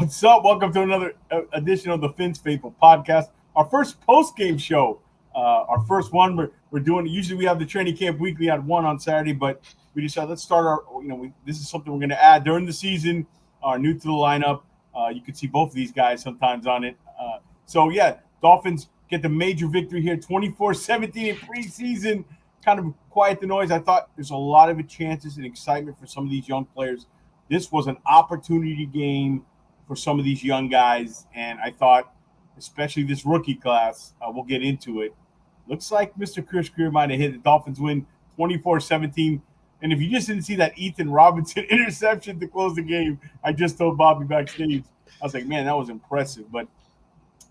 What's up? Welcome to another edition of the Fins Faithful podcast. Our first post-game show. Our first one. We're doing. Usually we have the training camp weekly at 1 on Saturday, but we decided let's start our. This is something we're going to add during the season. New to the lineup. You can see both of these guys sometimes on it. Dolphins get the major victory here, 24-17 in preseason. Kind of quiet the noise. I thought there's a lot of chances and excitement for some of these young players. This was an opportunity game for some of these young guys, and I thought, especially this rookie class, we'll get into it. Looks like Mr. Chris Greer might have hit the Dolphins win 24-17. And if you just didn't see that Ethan Robinson interception to close the game, I just told Bobby backstage. I was like, man, that was impressive. But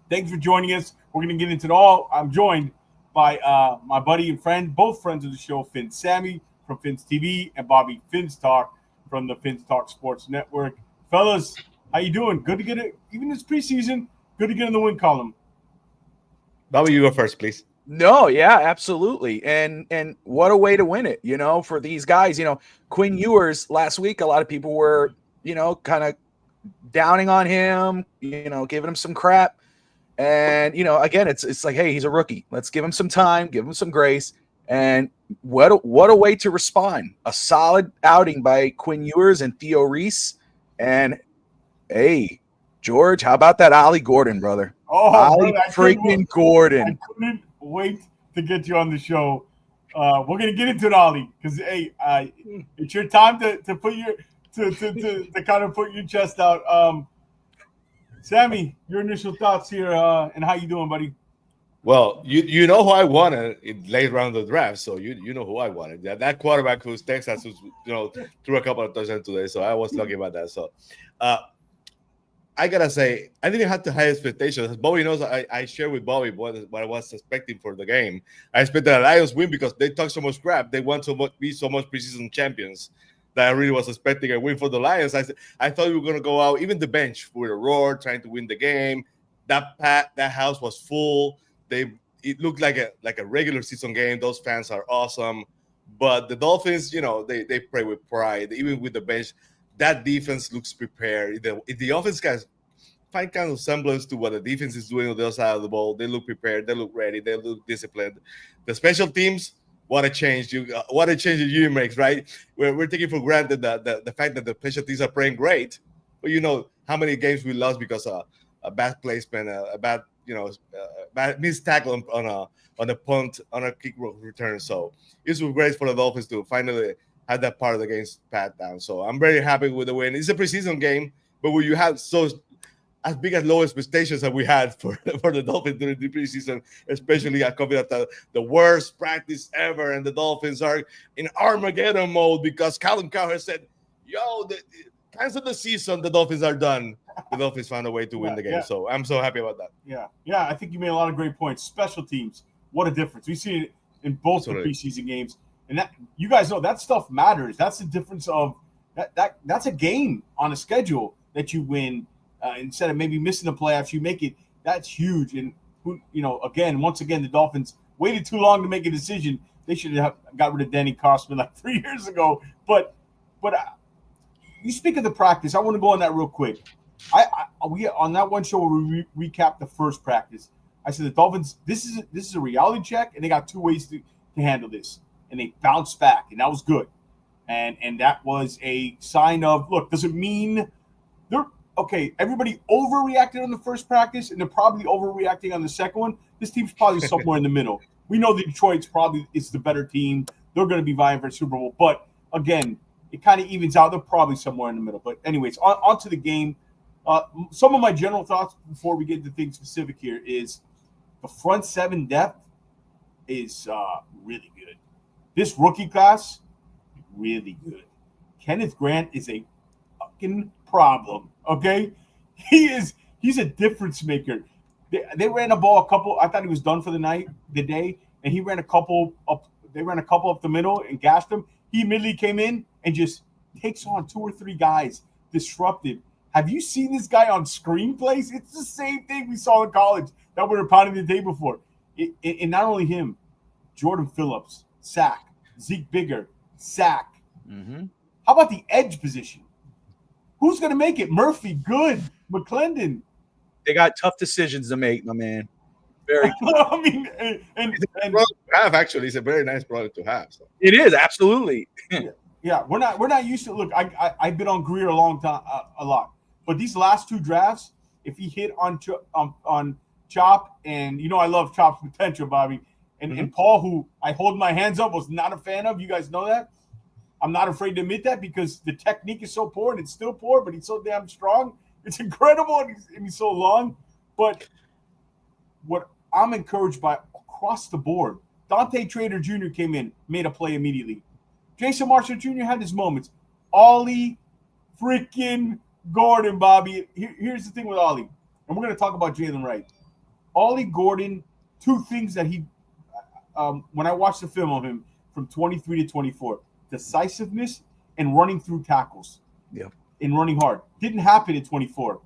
thanks for joining us. We're going to get into it all. I'm joined by my buddy and friend, both friends of the show, Finn Sammy from Fins TV and Bobby Fins Talk from the Fins Talk Sports Network. Fellas, how you doing? Good to get it. Even this preseason, good to get in the win column. Bobby, you go first, please. No, yeah, absolutely. And what a way to win it, for these guys. Quinn Ewers last week, a lot of people were, kind of downing on him, giving him some crap. And, again, it's like, hey, he's a rookie. Let's give him some time, give him some grace. And what a way to respond. A solid outing by Quinn Ewers and Theo Reese. And, hey, George, how about that Ollie Gordon, brother? Oh, Ollie freaking Gordon. I couldn't wait to get you on the show. We're going to get into it, Ollie, because, hey, it's your time to put your to kind of put your chest out. Sammy, your initial thoughts here, and how you doing, buddy? Well, you know who I wanted in late round of the draft, so you know who I wanted. That quarterback who's Texas, who's threw a couple of touchdowns today, so I was lucky about that. So, I gotta say, I didn't have to high expectations. As Bobby knows, I shared with Bobby what I was expecting for the game. I expected the Lions win because they talk so much crap. They want to be so much preseason champions that I really was expecting a win for the Lions. I thought we were gonna go out, even the bench with a roar, trying to win the game. That house was full. It looked like a regular season game. Those fans are awesome, but the Dolphins, they play with pride, even with the bench. That defense looks prepared. If the offense guys find kind of semblance to what the defense is doing on the other side of the ball, they look prepared, they look ready, they look disciplined. The special teams, what a change you makes, right? We're taking for granted the fact that the special teams are playing great, but how many games we lost because of a bad placement, a bad bad missed tackle on a punt, on a kick return. So it was great for the Dolphins to finally had that part of the game pat down. So I'm very happy with the win. It's a preseason game, but when you have as big as low expectations that we had for the Dolphins during the preseason, especially at coming at the worst practice ever, and the Dolphins are in Armageddon mode because Colin Cowherd said, the cancel the season, the Dolphins are done. The Dolphins found a way to win the game. Yeah. So I'm so happy about that. Yeah, I think you made a lot of great points. Special teams, what a difference. We see it in both the preseason games. And that you guys know that stuff matters. That's the difference of that's a game on a schedule that you win instead of maybe missing the playoffs. You make it. That's huge. And once again, the Dolphins waited too long to make a decision. They should have got rid of Danny Costman like 3 years ago. But you speak of the practice. I want to go on that real quick. We on that one show where we recapped the first practice. I said the Dolphins. This is a reality check, and they got two ways to handle this. And they bounced back, and that was good. And that was a sign of, look, does it mean they're okay? Everybody overreacted on the first practice, and they're probably overreacting on the second one. This team's probably somewhere in the middle. We know that Detroit's probably is the better team. They're going to be vying for Super Bowl. But, again, it kind of evens out. They're probably somewhere in the middle. But, anyways, on to the game. Some of my general thoughts before we get into things specific here is the front seven depth is really good. This rookie class, really good. Kenneth Grant is a fucking problem, okay? He's a difference maker. They ran a ball a couple. I thought he was done for the day, and he ran a couple up. They ran a couple up the middle and gashed him. He immediately came in and just takes on 2 or 3 guys, disrupted. Have you seen this guy on screenplays? It's the same thing we saw in college that we were pounding the day before. And not only him, Jordan Phillips, sack. Zeke Bigger, sack. Mm-hmm. How about the edge position? Who's going to make it? Murphy, good. McClendon. They got tough decisions to make, my man. Very. I mean, and have actually, it's a very nice product to have. So. It is absolutely. Yeah, we're not used to. Look, I've been on Greer a long time, a lot, but these last 2 drafts, if he hit on Chop, and I love Chop's potential, Bobby, and Paul, who I hold my hands up, was not a fan of. You guys know that. I'm not afraid to admit that because the technique is so poor, and it's still poor, but he's so damn strong. It's incredible, and he's so long. But what I'm encouraged by across the board, Dante Trader Jr. came in, made a play immediately. Jason Marshall Jr. had his moments. Ollie freaking Gordon, Bobby. Here's the thing with Ollie, and we're going to talk about Jalen Wright. Ollie Gordon, 2 things that he when I watched the film of him from 23 to 24, decisiveness and running through tackles. Yeah. And running hard. Didn't happen in 24.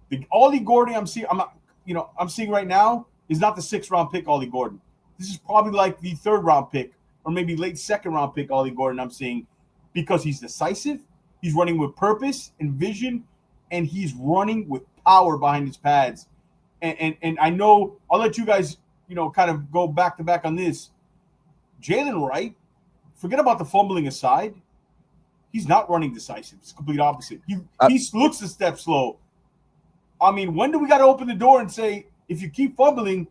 The Ollie Gordon I'm seeing right now is not the 6th round pick Ollie Gordon. This is probably like the 3rd round pick or maybe late 2nd round pick Ollie Gordon I'm seeing, because he's decisive, he's running with purpose and vision, and he's running with power behind his pads. And I know I'll let you guys, kind of go back to back on this. Jalen Wright, forget about the fumbling aside, he's not running decisive. It's the complete opposite. He looks a step slow. I mean, when do we got to open the door and say, if you keep fumbling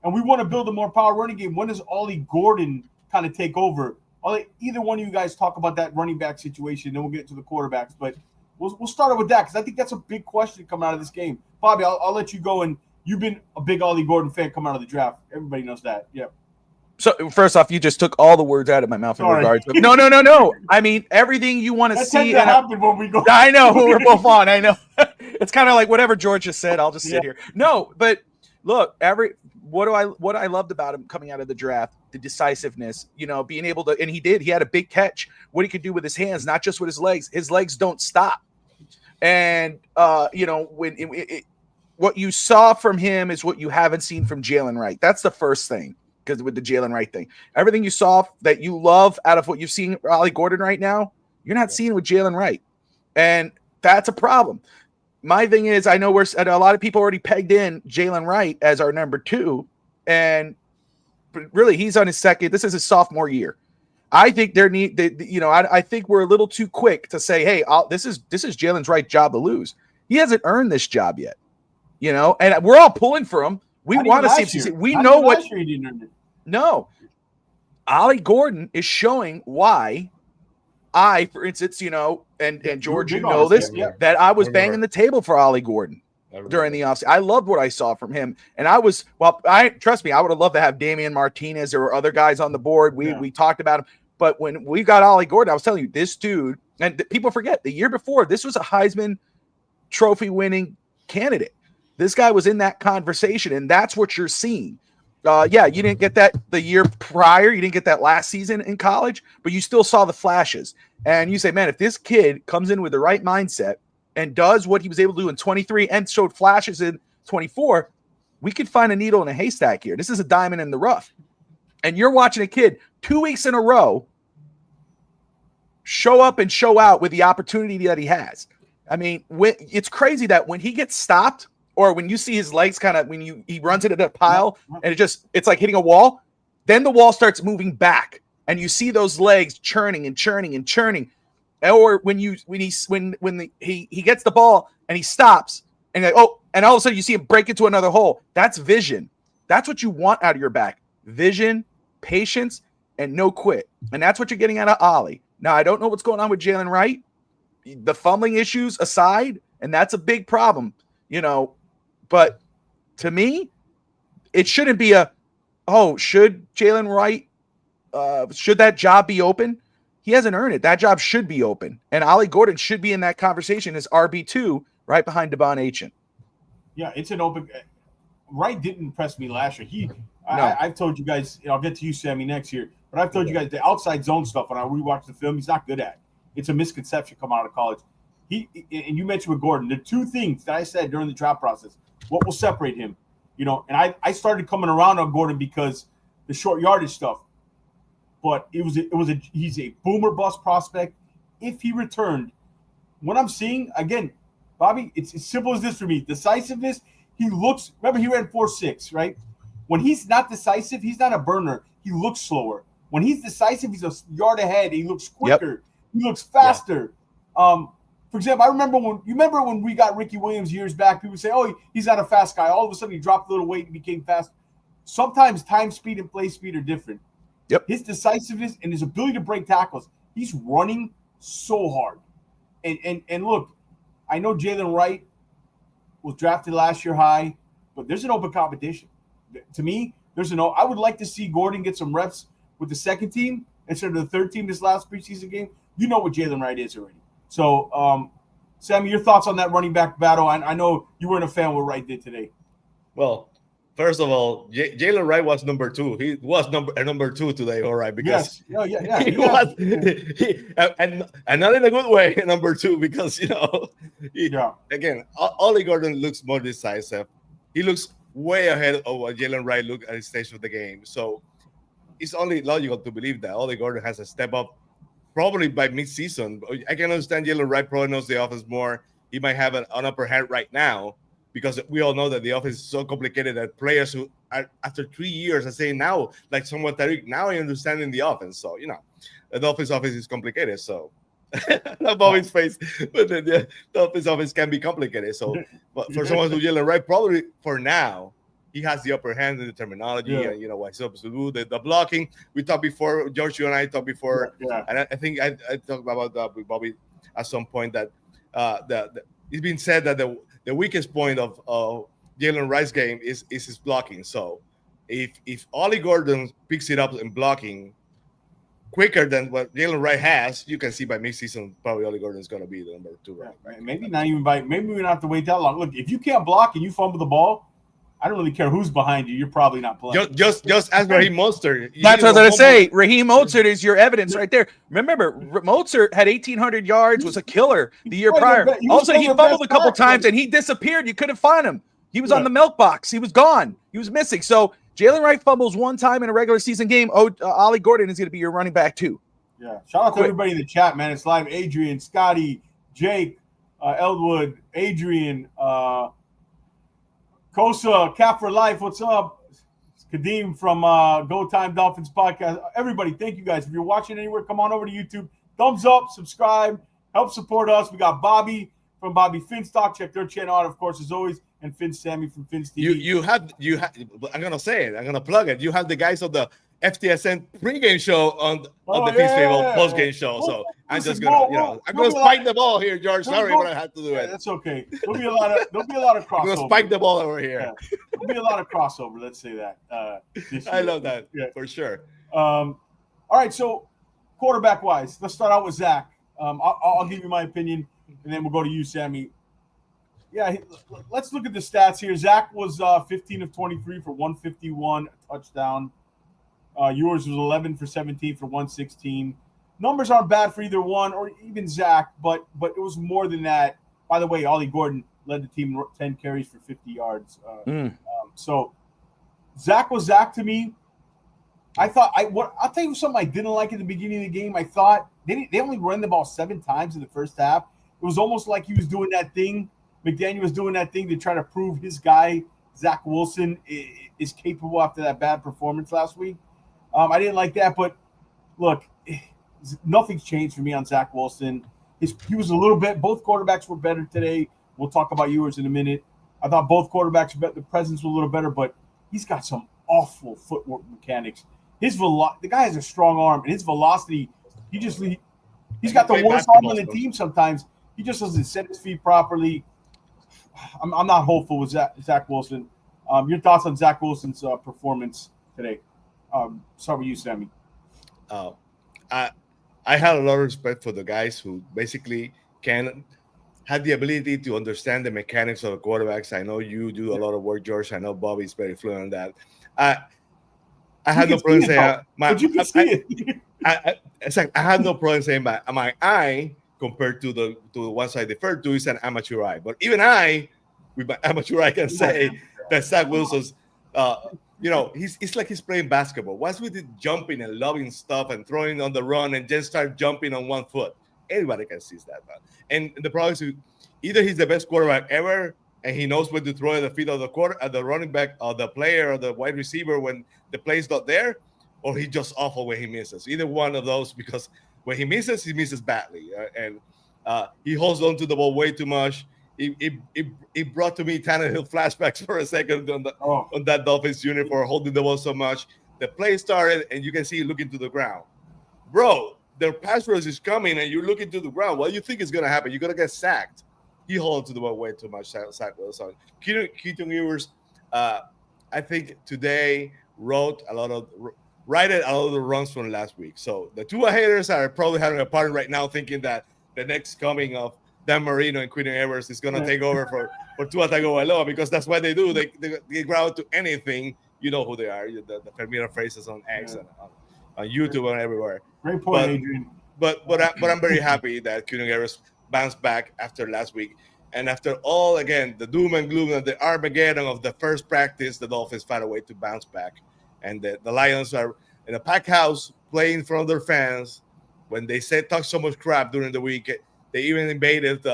and we want to build a more power running game, when does Ollie Gordon kind of take over? I'll let either one of you guys talk about that running back situation, then we'll get to the quarterbacks. But we'll start with that because I think that's a big question coming out of this game. Bobby, I'll let you go. And you've been a big Ollie Gordon fan coming out of the draft. Everybody knows that. Yeah. So first off, you just took all the words out of my mouth in regards to no. I mean, everything you want to see. That happen when we go. I know we're both on. I know. It's kind of like whatever George just said. I'll just sit here. No, but look, what I loved about him coming out of the draft, the decisiveness, being able to, and he had a big catch. What he could do with his hands, not just with his legs. His legs don't stop. And what you saw from him is what you haven't seen from Jalen Wright. That's the first thing. Because with the Jalen Wright thing, everything you saw that you love out of what you've seen Ollie Gordon right now, you're not seeing with Jalen Wright, and that's a problem. My thing is, I know a lot of people already pegged in Jalen Wright as our number 2, but really he's on his second. This is his sophomore year. I think I think we're a little too quick to say, hey, this is Jalen Wright's job to lose. He hasn't earned this job yet, and we're all pulling for him. We want to see if we know what. No, Ollie Gordon is showing why for instance, and George, this, that I was banging the table for Ollie Gordon during the offseason. I loved what I saw from him. And trust me, I would have loved to have Damian Martinez. There were other guys on the board. We talked about him. But when we got Ollie Gordon, I was telling you, this dude, and people forget, the year before, this was a Heisman Trophy winning candidate. This guy was in that conversation, and that's what you're seeing. You didn't get that the year prior. You didn't get that last season in college, but you still saw the flashes. And you say, man, if this kid comes in with the right mindset and does what he was able to do in 23 and showed flashes in 24, we could find a needle in a haystack here. This is a diamond in the rough. And you're watching a kid 2 weeks in a row show up and show out with the opportunity that he has. I mean, it's crazy that when he gets stopped, or when you see his legs he runs into the pile and it's like hitting a wall, then the wall starts moving back and you see those legs churning and churning and churning. Or when he gets the ball and he stops and and all of a sudden you see him break into another hole. That's vision. That's what you want out of your back. Vision, patience, and no quit. And that's what you're getting out of Ollie. Now, I don't know what's going on with Jalen Wright. The fumbling issues aside, and that's a big problem, But to me, it shouldn't be should Jalen Wright, should that job be open? He hasn't earned it. That job should be open. And Ollie Gordon should be in that conversation as RB2 right behind Devon Achane. Yeah, it's an open – Wright didn't impress me last year. I've told you guys – I'll get to you, Sammy, next year. But I've told you guys the outside zone stuff when I rewatch the film, he's not good at. It's a misconception coming out of college. And you mentioned with Gordon, the 2 things that I said during the draft process – what will separate him, and I started coming around on Gordon because the short yardage stuff, but he's a boomer bust prospect. If he returned, what I'm seeing, again, Bobby, it's as simple as this for me. Decisiveness, he looks, remember he ran 4.6, right? When he's not decisive, he's not a burner. He looks slower. When he's decisive, he's a yard ahead. He looks quicker. Yep. He looks faster. Yeah. For example, I remember when we got Ricky Williams years back, people say, oh, he's not a fast guy. All of a sudden, he dropped a little weight and became fast. Sometimes time speed and play speed are different. Yep. His decisiveness and his ability to break tackles, he's running so hard. And look, I know Jalen Wright was drafted last year high, but there's an open competition. To me, I would like to see Gordon get some reps with the second team instead of the third team this last preseason game. You know what Jalen Wright is already. So, Sammy, your thoughts on that running back battle? I know you weren't a fan of what Wright did today. Well, first of all, Jalen Wright was number 2. He was number 2 today, all right, because yeah. He was, and not in a good way, number 2, because again, Ollie Gordon looks more decisive. He looks way ahead of what Jalen Wright looked at the stage of the game. So it's only logical to believe that Ollie Gordon has a step up probably by mid-season. I can understand Jalen Wright probably knows the offense more. He might have an upper hand right now because we all know that the offense is so complicated that players who are after 3 years are saying now, like someone Tariq, now I understand in the offense. So, the Dolphins offense is complicated. So Bobby's face, but the Dolphins offense can be complicated. So but for someone who's Jalen Wright, probably for now, he has the upper hand in the terminology and what he's supposed to do. The blocking, we talked before, George, you and I talked before, and I think I talked about that with Bobby at some point that it's been said that the weakest point of Jalen Wright's game is his blocking. So if Ollie Gordon picks it up in blocking quicker than what Jalen Wright has, you can see by mid-season probably Ollie Gordon is going to be the number 2. Right? Maybe not even maybe we don't have to wait that long. Look, if you can't block and you fumble the ball, I don't really care who's behind you. You're probably not playing. Just ask Raheem Mostert. That's what I was going to say. Raheem Mostert is your evidence right there. Remember, Mostert had 1,800 yards, was a killer the year prior. All of a sudden, he fumbled a couple times, and he disappeared. You couldn't find him. He was on the milk box. He was gone. He was missing. So Jalen Wright fumbles one time in a regular season game. Ollie Gordon is going to be your running back, too. Yeah. Shout out to everybody in the chat, man. It's live. Adrian, Scotty, Jake, Elwood, Adrian, Kosa, Cap for Life, what's up? It's Kadeem from Go Time Dolphins podcast. Everybody, thank you guys. If you're watching anywhere, come on over to YouTube. Thumbs up, subscribe, help support us. We got Bobby from Bobby Finstock. Check their channel out, of course, as always. And Finn Sammy from Finn's TV. You have. I'm gonna say it. I'm gonna plug it. You have the guys of the FTSN pregame show on the Feast Table postgame show. So I'm just gonna, I'm gonna spike the ball here, George. Sorry, but I had to do it. That's okay. There'll be a lot of crossover. I'm gonna spike the ball over here. Yeah. There'll be a lot of crossover. Let's say that. I love that for sure. All right, so quarterback wise, let's start out with Zach. I'll give you my opinion, and then we'll go to you, Sammy. Yeah, let's look at the stats here. Zach was 15 of 23 for 151, a touchdown. Yours was 11 for 17 for 116. Numbers aren't bad for either one or even Zach, but it was more than that. By the way, Ollie Gordon led the team 10 carries for 50 yards. So Zach was Zach to me. I'll tell you something I didn't like at the beginning of the game. I thought they only ran the ball 7 times in the first half. It was almost like he was doing that thing. McDaniel was doing that thing to try to prove his guy, Zach Wilson, is capable after that bad performance last week. I didn't like that, but look, nothing's changed for me on Zach Wilson. He was a little bit. Both quarterbacks were better today. We'll talk about yours in a minute. I thought both quarterbacks were better. The presence was a little better, but he's got some awful footwork mechanics. The guy has a strong arm, and his velocity. He's got the worst arm on the team. Sometimes he just doesn't set his feet properly. I'm not hopeful with Zach Wilson. Your thoughts on Zach Wilson's performance today? Start with you, Sammy. I had a lot of respect for the guys who basically had the ability to understand the mechanics of the quarterbacks. I know you do a lot of work, George. I know Bobby's very fluent on that. I had no problem saying I had no problem saying my eye compared to the ones I deferred to is an amateur eye. But even with my amateur eye, can say that Zach Wilson's, it's like he's playing basketball. Once we did jumping and loving stuff and throwing on the run and then start jumping on one foot, Anybody can see that, man. And the problem is either he's the best quarterback ever, and he knows when to throw at the feet of the running back, or the player, or the wide receiver when the play's not there, or he's just awful when he misses. Either one of those, because when he misses badly, and he holds on to the ball way too much. It brought to me Tannehill flashbacks for a second on that Dolphins unit for holding the ball so much. The play started, and you can see looking to the ground. Bro, their pass rush is coming, and you're looking to the ground. What do you think is going to happen? You're going to get sacked. He holds to the ball way too much. So Keaton Ewers, I think today righted a lot of the runs from last week. So the Tua haters are probably having a party right now, thinking that the next coming of Dan Marino and Quinn Ewers is going to take over for Tua Tagovailoa, because that's what they do. They ground to anything. You know who they are. The familiar phrases on X and on YouTube and everywhere. Great point, Adrian. But I'm very happy that Quinn Ewers bounced back after last week. And after all, again, the doom and gloom and the Armageddon of the first practice, the Dolphins found a way to bounce back. And the Lions are in a packed house playing in front of their fans. When they talk so much crap during the week, they even invaded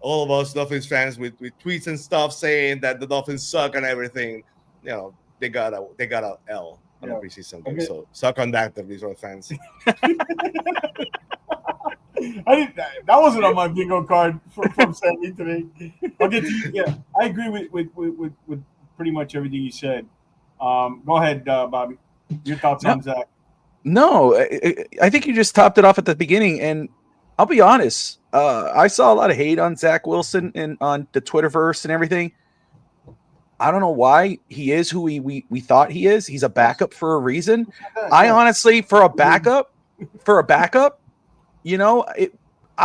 all of us Dolphins fans with tweets and stuff saying that the Dolphins suck and everything. You know, they got a L on the preseason game. So suck on that, Dolphins fans. That wasn't on my bingo card from Sammy today. I'll get to you. Yeah, I agree with pretty much everything you said. Go ahead, Bobby. Your thoughts on Zach? No, I think you just topped it off at the beginning, and I'll be honest. I saw a lot of hate on Zach Wilson and on the Twitterverse and everything. I don't know why he is who we thought he is. He's a backup for a reason. I honestly, for a backup, I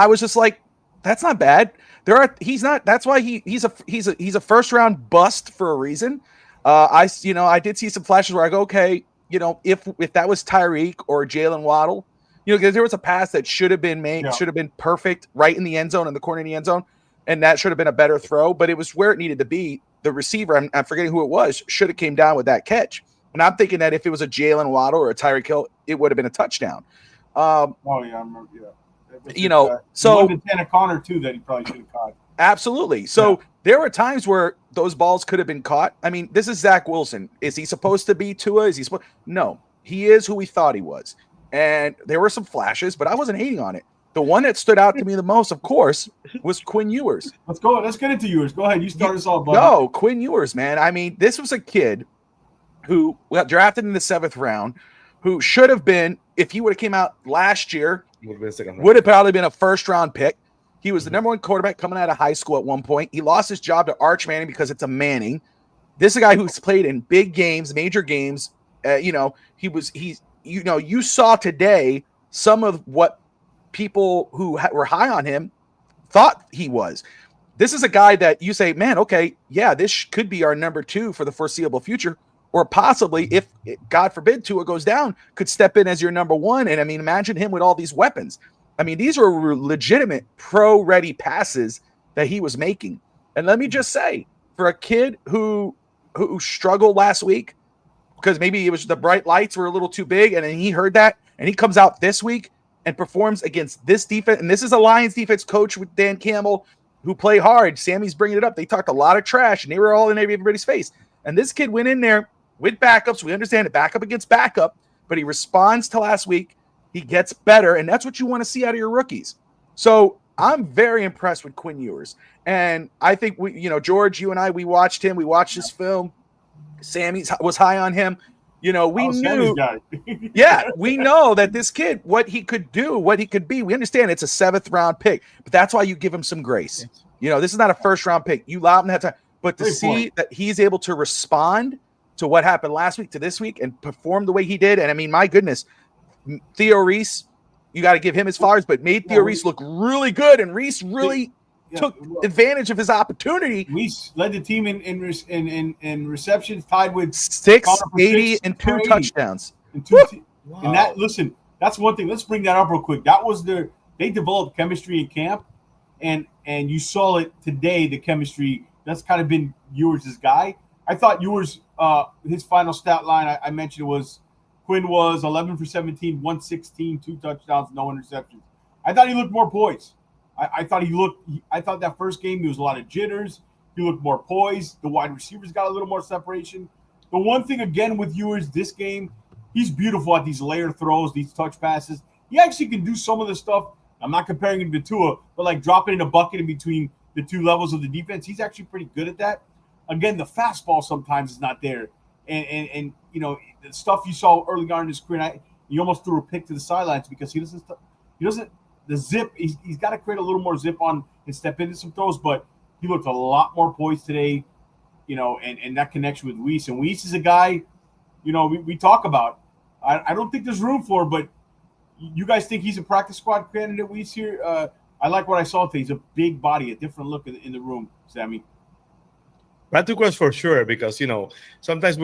was just like, that's not bad. He's not. That's why he's a first round bust for a reason. I did see some flashes where I go, okay, if that was Tyreek or Jalen Waddle, because there was a pass that should have been made, should have been perfect right in the end zone, in the corner of the end zone, and that should have been a better throw, but it was where it needed to be. The receiver, I'm forgetting who it was, should have came down with that catch. And I'm thinking that if it was a Jalen Waddle or a Tyreek Hill, it would have been a touchdown. I remember. Yeah. So Tanner Connor too that he probably should have caught. Absolutely. So there were times where those balls could have been caught. I mean, this is Zach Wilson. Is he supposed to be Tua? No, he is who we thought he was. And there were some flashes, but I wasn't hating on it. The one that stood out to me the most, of course, was Quinn Ewers. Let's go. Let's get into Ewers. Go ahead. You start us off, buddy. No, Quinn Ewers, man. I mean, this was a kid who got drafted in the 7th round, who should have been, if he would have came out last year, would have probably been a first-round pick. He was the number one quarterback coming out of high school at one point. He lost his job to Arch Manning because it's a Manning. This is a guy who's played in big games, major games. You saw today some of what people who were high on him thought he was. This is a guy that you say, man, okay, yeah, this could be our number 2 for the foreseeable future, or possibly, if God forbid Tua goes down, could step in as your number 1. And I mean, imagine him with all these weapons. I mean, these were legitimate pro-ready passes that he was making. And let me just say, for a kid who struggled last week, because maybe it was the bright lights were a little too big, and then he heard that, and he comes out this week and performs against this defense. And this is a Lions defense coach with Dan Campbell who play hard. Sammy's bringing it up. They talked a lot of trash, and they were all in everybody's face. And this kid went in there with backups. We understand it, backup against backup, but he responds to last week. He gets better, and that's what you want to see out of your rookies. So I'm very impressed with Quinn Ewers. And I think George, you and I, we watched him. We watched his film. Sammy was high on him. We knew, we know that this kid, what he could do, what he could be. We understand it's a 7th round pick, but that's why you give him some grace. This is not a 1st round pick. You allow him to have time, but to see that he's able to respond to what happened last week to this week and perform the way he did. And I mean, my goodness, Theo Reese, you got to give him his flowers, but made Theo Reese look really good. And Reese really took advantage of his opportunity. Reese led the team in receptions, tied with 680 and 2 touchdowns. And that, listen, that's one thing. Let's bring that up real quick. That was they developed chemistry in camp, and you saw it today. The chemistry that's kind of been Ewers' guy. I thought Ewers, his final stat line I mentioned was Quinn was 11 for 17, 116, 2 touchdowns, no interceptions. I thought he looked more poised. I thought that first game there was a lot of jitters. He looked more poised. The wide receivers got a little more separation. The one thing again with Ewers this game, he's beautiful at these layer throws, these touch passes. He actually can do some of the stuff. I'm not comparing him to Tua, but like dropping in a bucket in between the two levels of the defense. He's actually pretty good at that. Again, the fastball sometimes is not there. And you know, the stuff you saw early on in his career, he almost threw a pick to the sidelines because he doesn't the zip. He's got to create a little more zip on and step into some throws, but he looked a lot more poised today, you know, and that connection with Weiss. And Weiss is a guy, you know, we talk about. I don't think there's room for, but you guys think he's a practice squad candidate, Weiss here? I like what I saw today. He's a big body, a different look in the room, Sammy. Practice for sure, because you know sometimes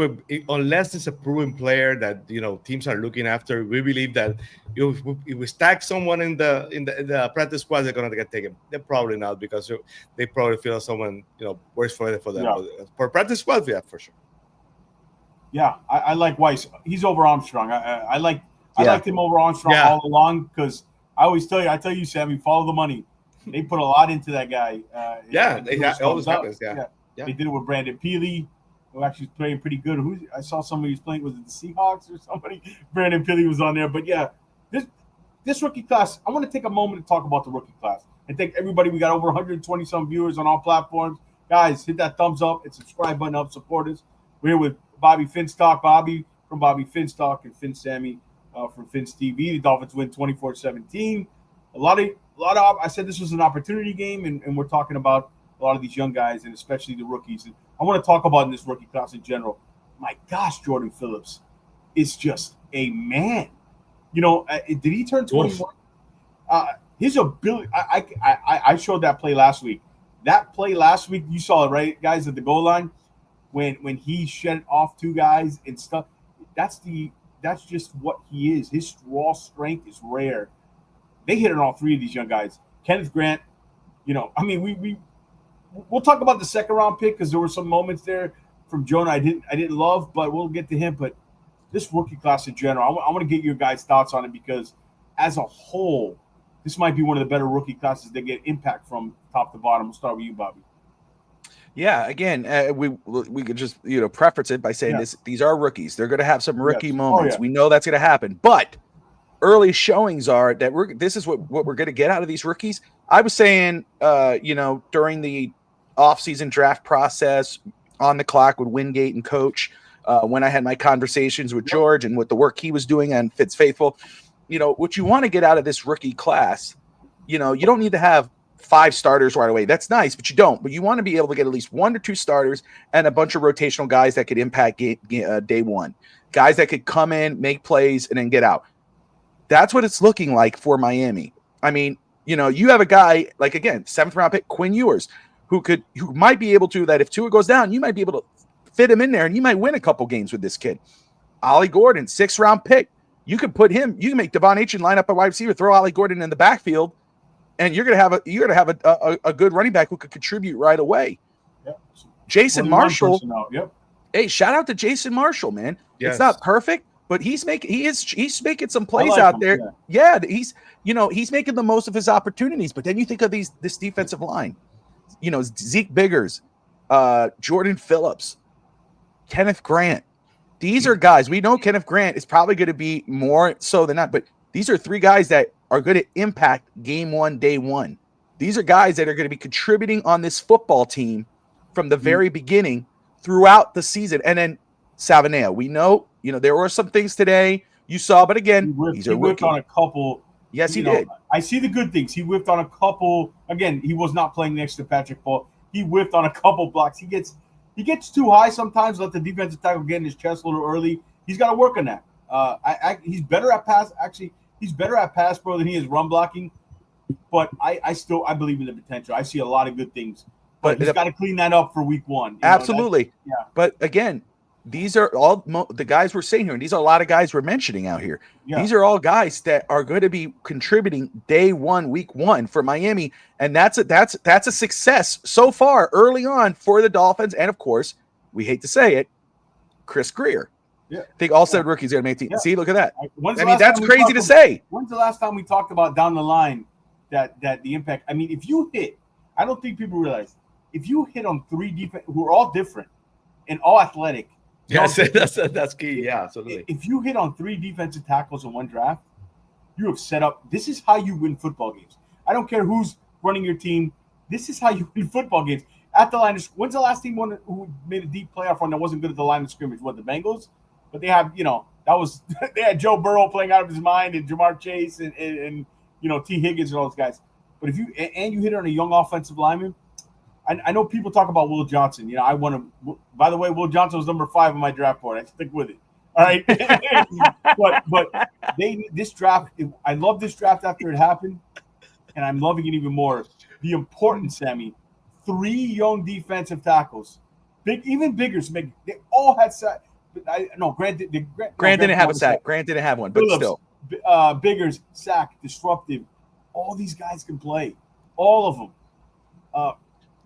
unless it's a proven player that you know teams are looking after, we believe that if we stack someone in the practice squad, they're gonna get taken. They're probably not, because they probably feel someone works for them. Yeah. For practice squad, yeah, for sure. Yeah, I like Weiss. He's over Armstrong. I liked him over Armstrong all along, because I tell you, Sammy, follow the money. They put a lot into that guy. It always happens. Yeah. They did it with Brandon Peely, who actually was playing pretty good. I saw somebody was playing, was it the Seahawks or somebody? Brandon Peely was on there. But yeah, this rookie class, I want to take a moment to talk about the rookie class and thank everybody. We got over 120 some viewers on all platforms. Guys, hit that thumbs up and subscribe button up, support us. We're here with Bobby Finstock, Bobby from Bobby Finstock, and Finn Sammy from Finn's TV. The Dolphins win 24-17. A lot of. I said this was an opportunity game, and we're talking about a lot of these young guys, and especially the rookies. And I want to talk about in this rookie class in general. My gosh, Jordan Phillips is just a man. You know, did he turn 21? His ability. I showed that play last week. That play last week, you saw it, right, guys, at the goal line when he shed off two guys and stuff. That's just what he is. His raw strength is rare. They hit on all three of these young guys. Kenneth Grant. You know, I mean, we'll talk about the second round pick, because there were some moments there from Jonah I didn't love, but we'll get to him. But this rookie class in general, I want to get your guys' thoughts on it, because as a whole, this might be one of the better rookie classes that get impact from top to bottom. We'll start with you, Bobby. Yeah, again, we could just preface it by saying these are rookies. They're going to have some rookie moments. We know that's going to happen, but early showings are that this is what we're going to get out of these rookies. I was saying, during the offseason draft process, on the clock with Wingate and Coach, when I had my conversations with George and with the work he was doing on Fitz Faithful, what you want to get out of this rookie class, you don't need to have 5 starters right away. That's nice, but you don't. But you want to be able to get at least 1 or 2 starters and a bunch of rotational guys that could impact day one, guys that could come in, make plays, and then get out. That's what it's looking like for Miami. I mean, you have a guy like, again, 7th round pick Quinn Ewers, who might be able to, that if Tua goes down, you might be able to fit him in there and you might win a couple games with this kid. Ollie Gordon, 6th round pick. You could put him, you can make Devon Achane line up a wide receiver, throw Ollie Gordon in the backfield, and you're gonna have a good running back who could contribute right away. Yep. Jason Marshall. Yep. Hey, shout out to Jason Marshall, man. Yes. It's not perfect, but he's making some plays out there. Yeah, he's making the most of his opportunities. But then you think of this defensive line, Zeke Biggers, Jordan Phillips, Kenneth Grant. These are guys, we know Kenneth Grant is probably going to be more so than not, but these are 3 guys that are going to impact game 1, day 1. These are guys that are going to be contributing on this football team from the very beginning throughout the season. And then Savanea, we know, there were some things today you saw, but again, he whiffed on a couple. Yes, he did. I see the good things. He whiffed on a couple. Again, he was not playing next to Patrick Paul. He whiffed on a couple blocks. He gets too high sometimes. Let the defensive tackle get in his chest a little early. He's got to work on that. He's better at pass. Actually, he's better at pass pro than he is run blocking. But I believe in the potential. I see a lot of good things. But he's got to clean that up for week 1. Absolutely. But again, these are all the guys we're saying here, and these are a lot of guys we're mentioning out here. Yeah. These are all guys that are going to be contributing day 1, week 1 for Miami, and that's a success so far early on for the Dolphins. And of course, we hate to say it, Chris Greer. Yeah. I think all 7 rookies are going to make team. Yeah. See, look at that. That's crazy to say. When's the last time we talked about down the line that the impact. I mean, if you hit, I don't think people realize if you hit on 3 defense who are all different and all athletic. Yes, that's key. Yeah, absolutely. If you hit on 3 defensive tackles in one draft, you have set up. This is how you win football games. I don't care who's running your team. This is how you win football games. At the line of, when's the last team who made a deep playoff run that wasn't good at the line of scrimmage? What, the Bengals? But they have, that was they had Joe Burrow playing out of his mind and Jamar Chase and T. Higgins and all those guys. But if you hit it on a young offensive lineman, I know people talk about Will Johnson. I want to. By the way, Will Johnson was number 5 on my draft board. I stick with it. All right. but this draft. I love this draft after it happened, and I'm loving it even more. The importance, Sammy. 3 young defensive tackles, even bigger. They all had sack. Grant didn't have a sack. Grant didn't have one, but Phillips, still. Biggers, sack, disruptive. All these guys can play. All of them.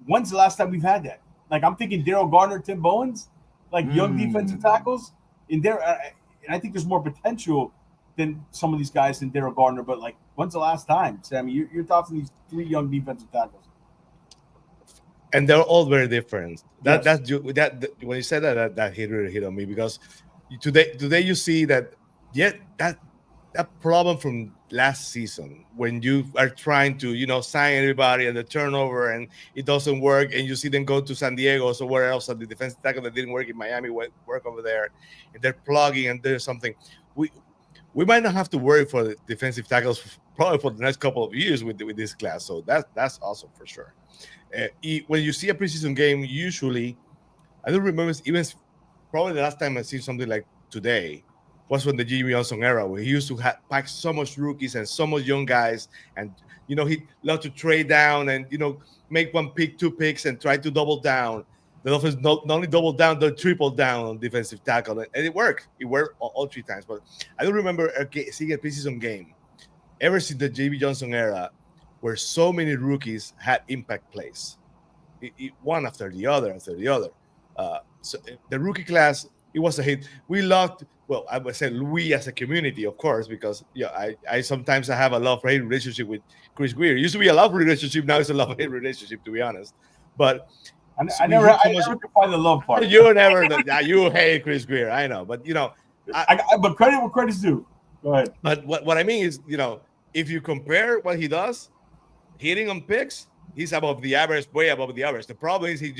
When's the last time we've had that? Like, I'm thinking Daryl Gardner, Tim Bowens, like young defensive tackles. And I think there's more potential than some of these guys than Daryl Gardner. But, like, when's the last time, Sammy? Your thoughts on these 3 young defensive tackles? And they're all very different. That when you said that hit really hit on me, because today you see that that problem from last season when you are trying to sign everybody and the turnover and it doesn't work, and you see them go to San Diego or somewhere else and the defensive tackle that didn't work in Miami work over there, and they're plugging and there's something. We might not have to worry for the defensive tackles probably for the next couple of years with this class. So that's awesome for sure. When you see a preseason game, usually, I don't remember, even probably the last time I see something like today was when the Jimmy Johnson era, where he used to pack so much rookies and so much young guys, and he loved to trade down and make 1 pick, 2 picks, and try to double down. The Dolphins not only doubled down, they tripled down on defensive tackle, and it worked. It worked all 3 times. But I don't remember seeing a preseason game ever since the Jimmy Johnson era where so many rookies had impact plays, one after the other. So the rookie class, it was a hit. We loved, well, I would say we as a community, of course, because I sometimes have a love-hate relationship with Chris Greer. It used to be a love relationship, now it's a love-hate relationship, to be honest. But I never could find the love part. You never, you hate Chris Greer, I know, but but credit where credit's due. Go ahead. But what I mean is, if you compare what he does, hitting on picks, he's above the average, way above the average. The problem is he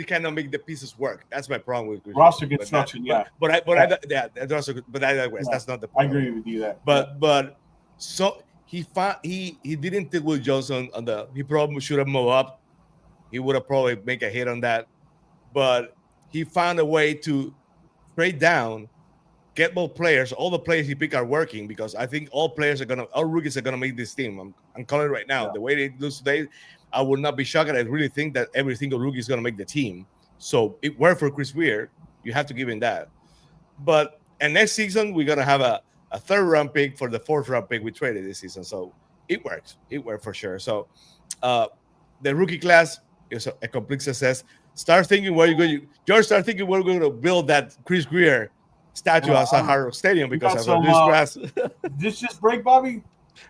cannot make the pieces work. That's my problem with Chris. Roster construction, But I digress. That's not the problem. I agree with you that. But so he didn't take Will Johnson on he probably should have moved up. He would have probably make a hit on that. But he found a way to trade down, get more players. All the players he picked are working, because I think all rookies are gonna make this team. I'm calling it right now. Yeah. The way they lose today, I would not be shocked. I really think that every single rookie is gonna make the team. So it worked for Chris Weir. You have to give him that. And next season we're gonna have a 3rd round pick for the 4th round pick we traded this season. So it works. It worked for sure. So the rookie class is a complete success. Start thinking where you're going. George, start thinking where we're going to build that Chris Greer statue outside Hard Rock Stadium because of this grass. This just break, Bobby?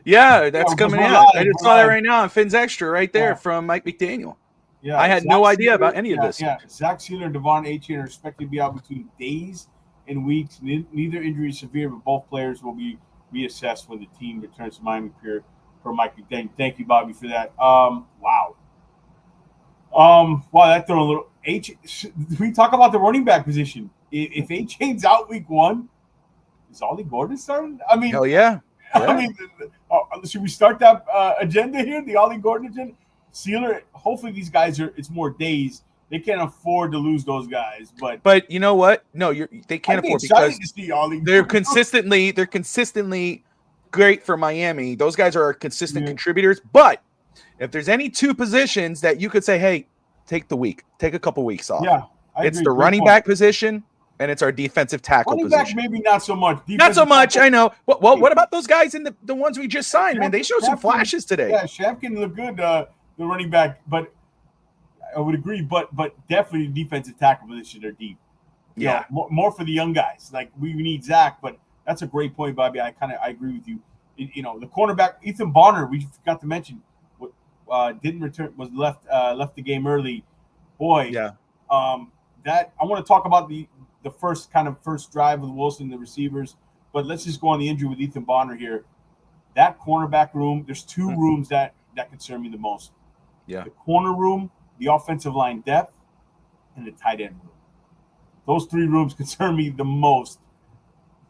Yeah, that's coming out. I just saw that right now on Finn's Extra right there from Mike McDaniel. Yeah, I had no idea about any of this. Yeah, Zach Sealer and Devon Achane are expected to be out between days and weeks. Neither injury is severe, but both players will be reassessed when the team returns to Miami per Mike McDaniel. Thank you, Bobby, for that. Wow, that threw a little we talk about the running back position. If Achane's out week 1, is Ollie Gordon starting? I mean, hell yeah. I mean, should we start that agenda here? The Ollie Gordon agenda? Sealer, hopefully these guys it's more days. They can't afford to lose those guys. But you know what? No, they can't afford, because they're consistently great for Miami. Those guys are consistent contributors. But if there's any 2 positions that you could say, hey, take a couple weeks off. Yeah. It's the running back position, and it's our defensive tackle running position. Back, maybe not so much. Not so much, I know. Well, what about those guys in the ones we just signed, man? They showed some flashes today. Yeah, Shampkin looked good, the running back, but I would agree. But definitely the defensive tackle position are deep. Yeah, more for the young guys. Like we need Zach, but that's a great point, Bobby. I agree with you. The cornerback Ethan Bonner, we forgot to mention, didn't return, was left the game early. Boy, Yeah. That I want to talk about the first drive with Wilson, the receivers, but let's just go on the injury with Ethan Bonner here. That cornerback room, there's two rooms that concern me the most. Yeah. The corner room, the offensive line depth, and the tight end room. Those three rooms concern me the most.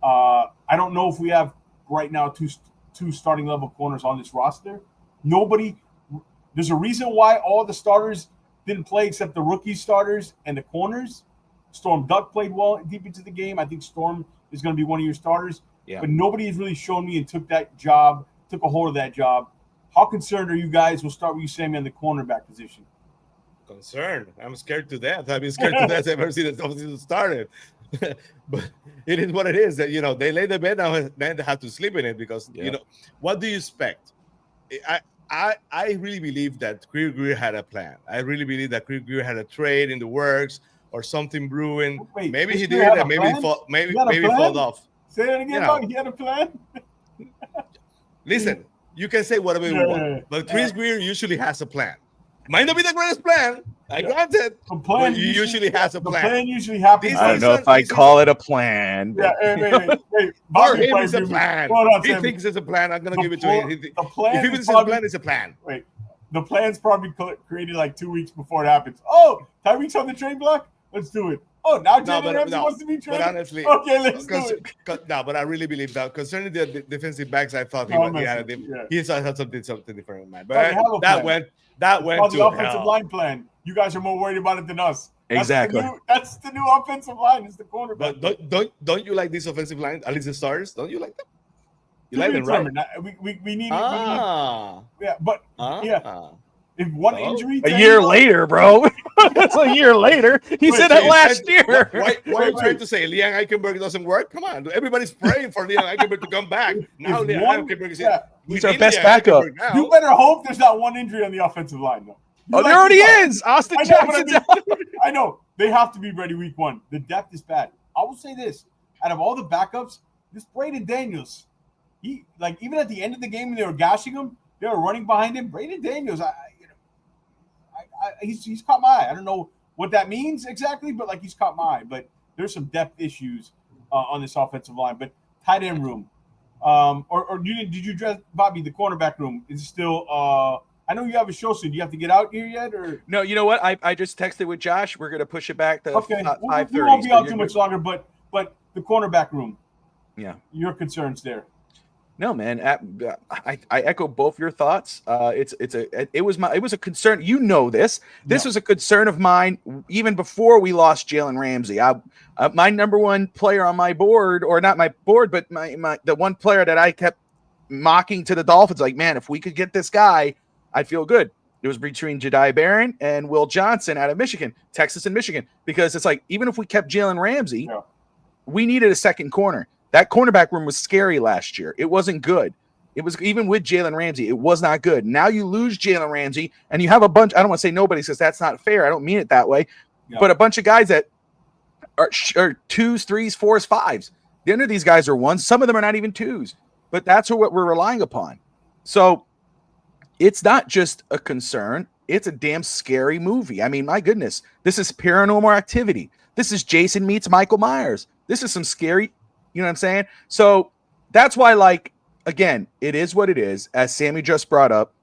I don't know if we have right now two starting level corners on this roster. There's a reason why all the starters didn't play except the rookie starters and the corners. Storm Duck played well deep into the game. I think Storm is going to be one of your starters. Yeah. But nobody has really shown me and took a hold of that job. How concerned are you guys? We'll start with you, Sammy, on the cornerback position. Concerned. I'm scared to death. I've been scared to death ever since the offseason started. But it is what it is. That they lay the bed now, and then they have to sleep in it because what do you expect? I really believe that Greer had a plan. I really believe that Greer had a trade in the works or something brewing. Wait, maybe he did, and maybe fall off. Say that again, dog. He had a plan. Listen, you can say whatever you want, but Chris Greer usually has a plan. Might not be the greatest plan. I granted. The plan usually has a plan. The plan usually happens. I don't know if I call it a plan. Yeah, wait. For him, it's a plan. He thinks it's a plan. I'm going to give it to him. The plan if he thinks it's a plan, it's a plan. Wait, the plan's probably created like 2 weeks before it happens. Oh, Tyreek's on the trade block? Let's do it. Oh, now Jalen Ramsey wants to be traded? But honestly, okay, let's do it. No, but I really believe that. Concerning the defensive backs, I thought he had something different in mind. But that went to the offensive line plan. You guys are more worried about it than us. Exactly. That's the new offensive line. It's the cornerback. But don't you like this offensive line? At least the starters. Don't you like them? You like them, right? We need. Yeah, but yeah. If one injury, a year later, bro. That's a year later. He said that last year. Why are you trying to say Liam Eichenberg doesn't work? Come on, everybody's praying for Liam Eichenberg to come back. Now Liam Eichenberg is he's our best backup. You better hope there's not one injury on the offensive line, though. There already is. Austin Jackson. I know they have to be ready week one. The depth is bad. I will say this: out of all the backups, this Braden Daniels, even at the end of the game when they were gashing him, they were running behind him. Braden Daniels, he's caught my eye. I don't know what that means exactly, but he's caught my eye. But there's some depth issues on this offensive line. But tight end room, did you address Bobby the cornerback room? Is it still? I know you have a show soon. Do you have to get out here yet, or no? You know what? I just texted with Josh. We're gonna push it back to 5:30. We won't be out too much longer. But the cornerback room. Yeah. Your concerns there. No, man. I echo both your thoughts. It was a concern. You know this. This was a concern of mine even before we lost Jalen Ramsey. My number one player on my board, or not my board, but the one player that I kept mocking to the Dolphins, like, man, if we could get this guy, I'd feel good. It was between Jediah Barron and Will Johnson out of Michigan, Texas and Michigan, because it's like, even if we kept Jalen Ramsey, we needed a second corner. That cornerback room was scary last year. It wasn't good. It was, even with Jalen Ramsey, it was not good. Now you lose Jalen Ramsey, and you have a bunch. I don't want to say nobody, says that's not fair. I don't mean it that way. But a bunch of guys that are 2s, 3s, 4s, 5s. The end of these guys are 1s. Some of them are not even 2s. But that's what we're relying upon. So it's not just a concern. It's a damn scary movie. I mean, my goodness. This is Paranormal Activity. This is Jason meets Michael Myers. This is some scary. You know what I'm saying? So that's why, again, it is what it is. As Sammy just brought up,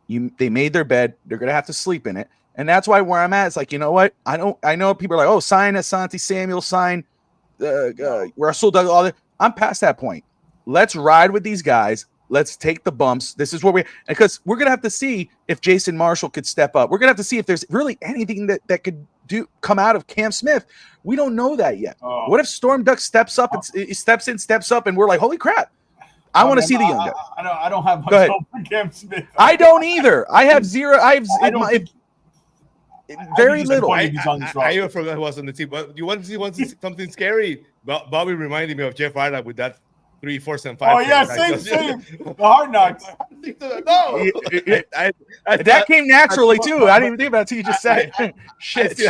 they made their bed. They're going to have to sleep in it. And that's why where I'm at, it's like, you know what? I know people are like, oh, sign Asante Samuel, sign Russell Douglas, all that. I'm past that point. Let's ride with these guys. Let's take the bumps. This is where because we're going to have to see if Jason Marshall could step up. We're going to have to see if there's really anything that could come out of Cam Smith. We don't know that yet. What if Storm Duck steps up and steps up, and we're like, holy crap! I want to see the young guy. I don't have much hope for Cam Smith. I don't either. I have zero. Very little. I even forgot who was on the team. But you want to see something scary? Bobby reminded me of Jeff Arda with that 3, 4, and 5. Oh yeah, same. The Hard Knocks. No, that came naturally too. I didn't even think about it until you just said it. Shit,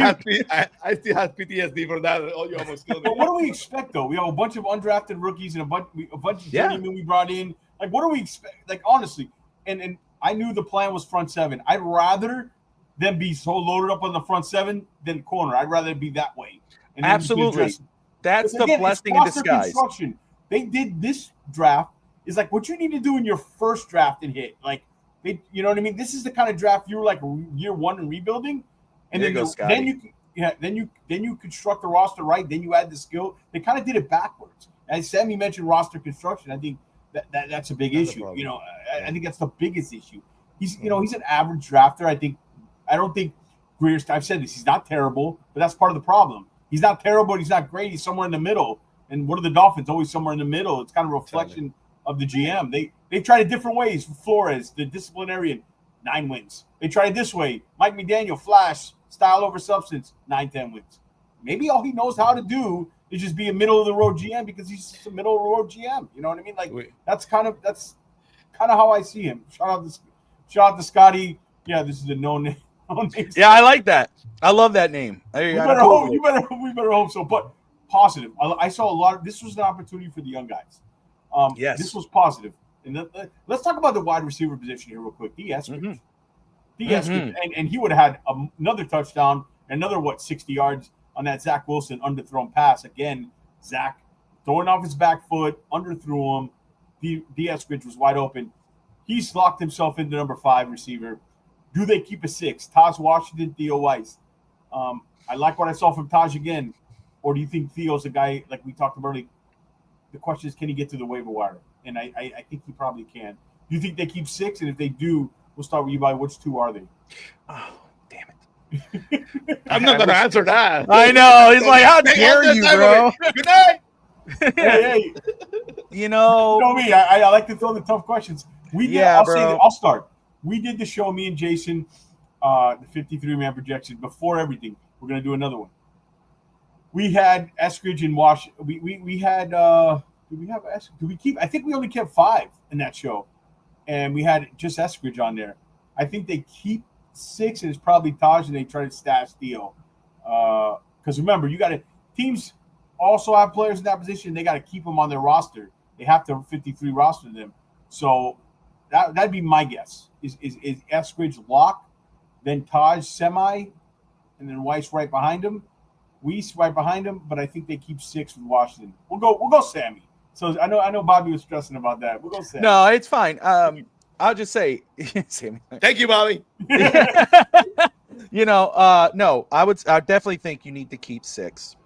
I still have PTSD from that. Oh, you almost killed me. But what do we expect though? We have a bunch of undrafted rookies and a bunch of journeymen we brought in. Like, what do we expect? Like, honestly, and I knew the plan was front seven. I'd rather them be so loaded up on the front seven than corner. I'd rather it be that way. And then Absolutely. That's the blessing in disguise. Construction. They did this draft is like what you need to do in your first draft and hit. Like, you know what I mean? This is the kind of draft you're like year one and rebuilding, and then you construct the roster right. Then you add the skill. They kind of did it backwards. As Sammy mentioned, roster construction. I think that's a big issue. You know, I think that's the biggest issue. He's an average drafter. I don't think Greer's. I've said this. He's not terrible, but that's part of the problem. He's not terrible. He's not great. He's somewhere in the middle. And what are the Dolphins? Always somewhere in the middle. It's kind of a reflection of the GM. They tried it different ways. Flores, the disciplinarian, 9 wins. They tried it this way. Mike McDaniel, flash, style over substance, 9-10 wins. Maybe all he knows how to do is just be a middle of the road GM because he's just a middle of the road GM. You know what I mean? Like that's kind of how I see him. Shout out to Scotty. Yeah, this is a no name. Yeah, I like that. I love that name. We better hope so. But positive. I saw a lot of this was an opportunity for the young guys. Yes, this was positive. And let's talk about the wide receiver position here real quick. Eskridge. And he would have had another touchdown, another 60 yards on that Zach Wilson underthrown pass. Again, Zach throwing off his back foot, underthrew him. Eskridge was wide open. He's locked himself into number 5 receiver. Do they keep a 6? Taj Washington, Theo Weiss. I like what I saw from Taj again. Or do you think Theo's a guy like we talked about earlier? The question is, can he get to the waiver wire? And I think he probably can. Do you think they keep 6? And if they do, we'll start with you. By which 2 are they? Oh, damn it! I'm not going to answer that. I know. He's like, how dare you, bro? Good night. Hey. You know me. I like to throw the tough questions. I'll start. We did the show, me and Jason, the 53-man projection before everything. We're going to do another one. We had Eskridge in Washington. We had did we have Eskridge? Did we keep? I think we only kept 5 in that show, and we had just Eskridge on there. I think they keep 6, and it's probably Taj, and they try to stash Theo. Because remember, teams also have players in that position. They got to keep them on their roster. They have to 53 roster them. So that'd be my guess. Is Eskridge lock, then Taj semi, and then Weiss right behind him. Weiss right behind him, but I think they keep 6 with Washington. We'll go Sammy. So I know Bobby was stressing about that. We'll go Sammy. No, it's fine. I'll just say Sammy. Thank you, Bobby. No, I definitely think you need to keep 6.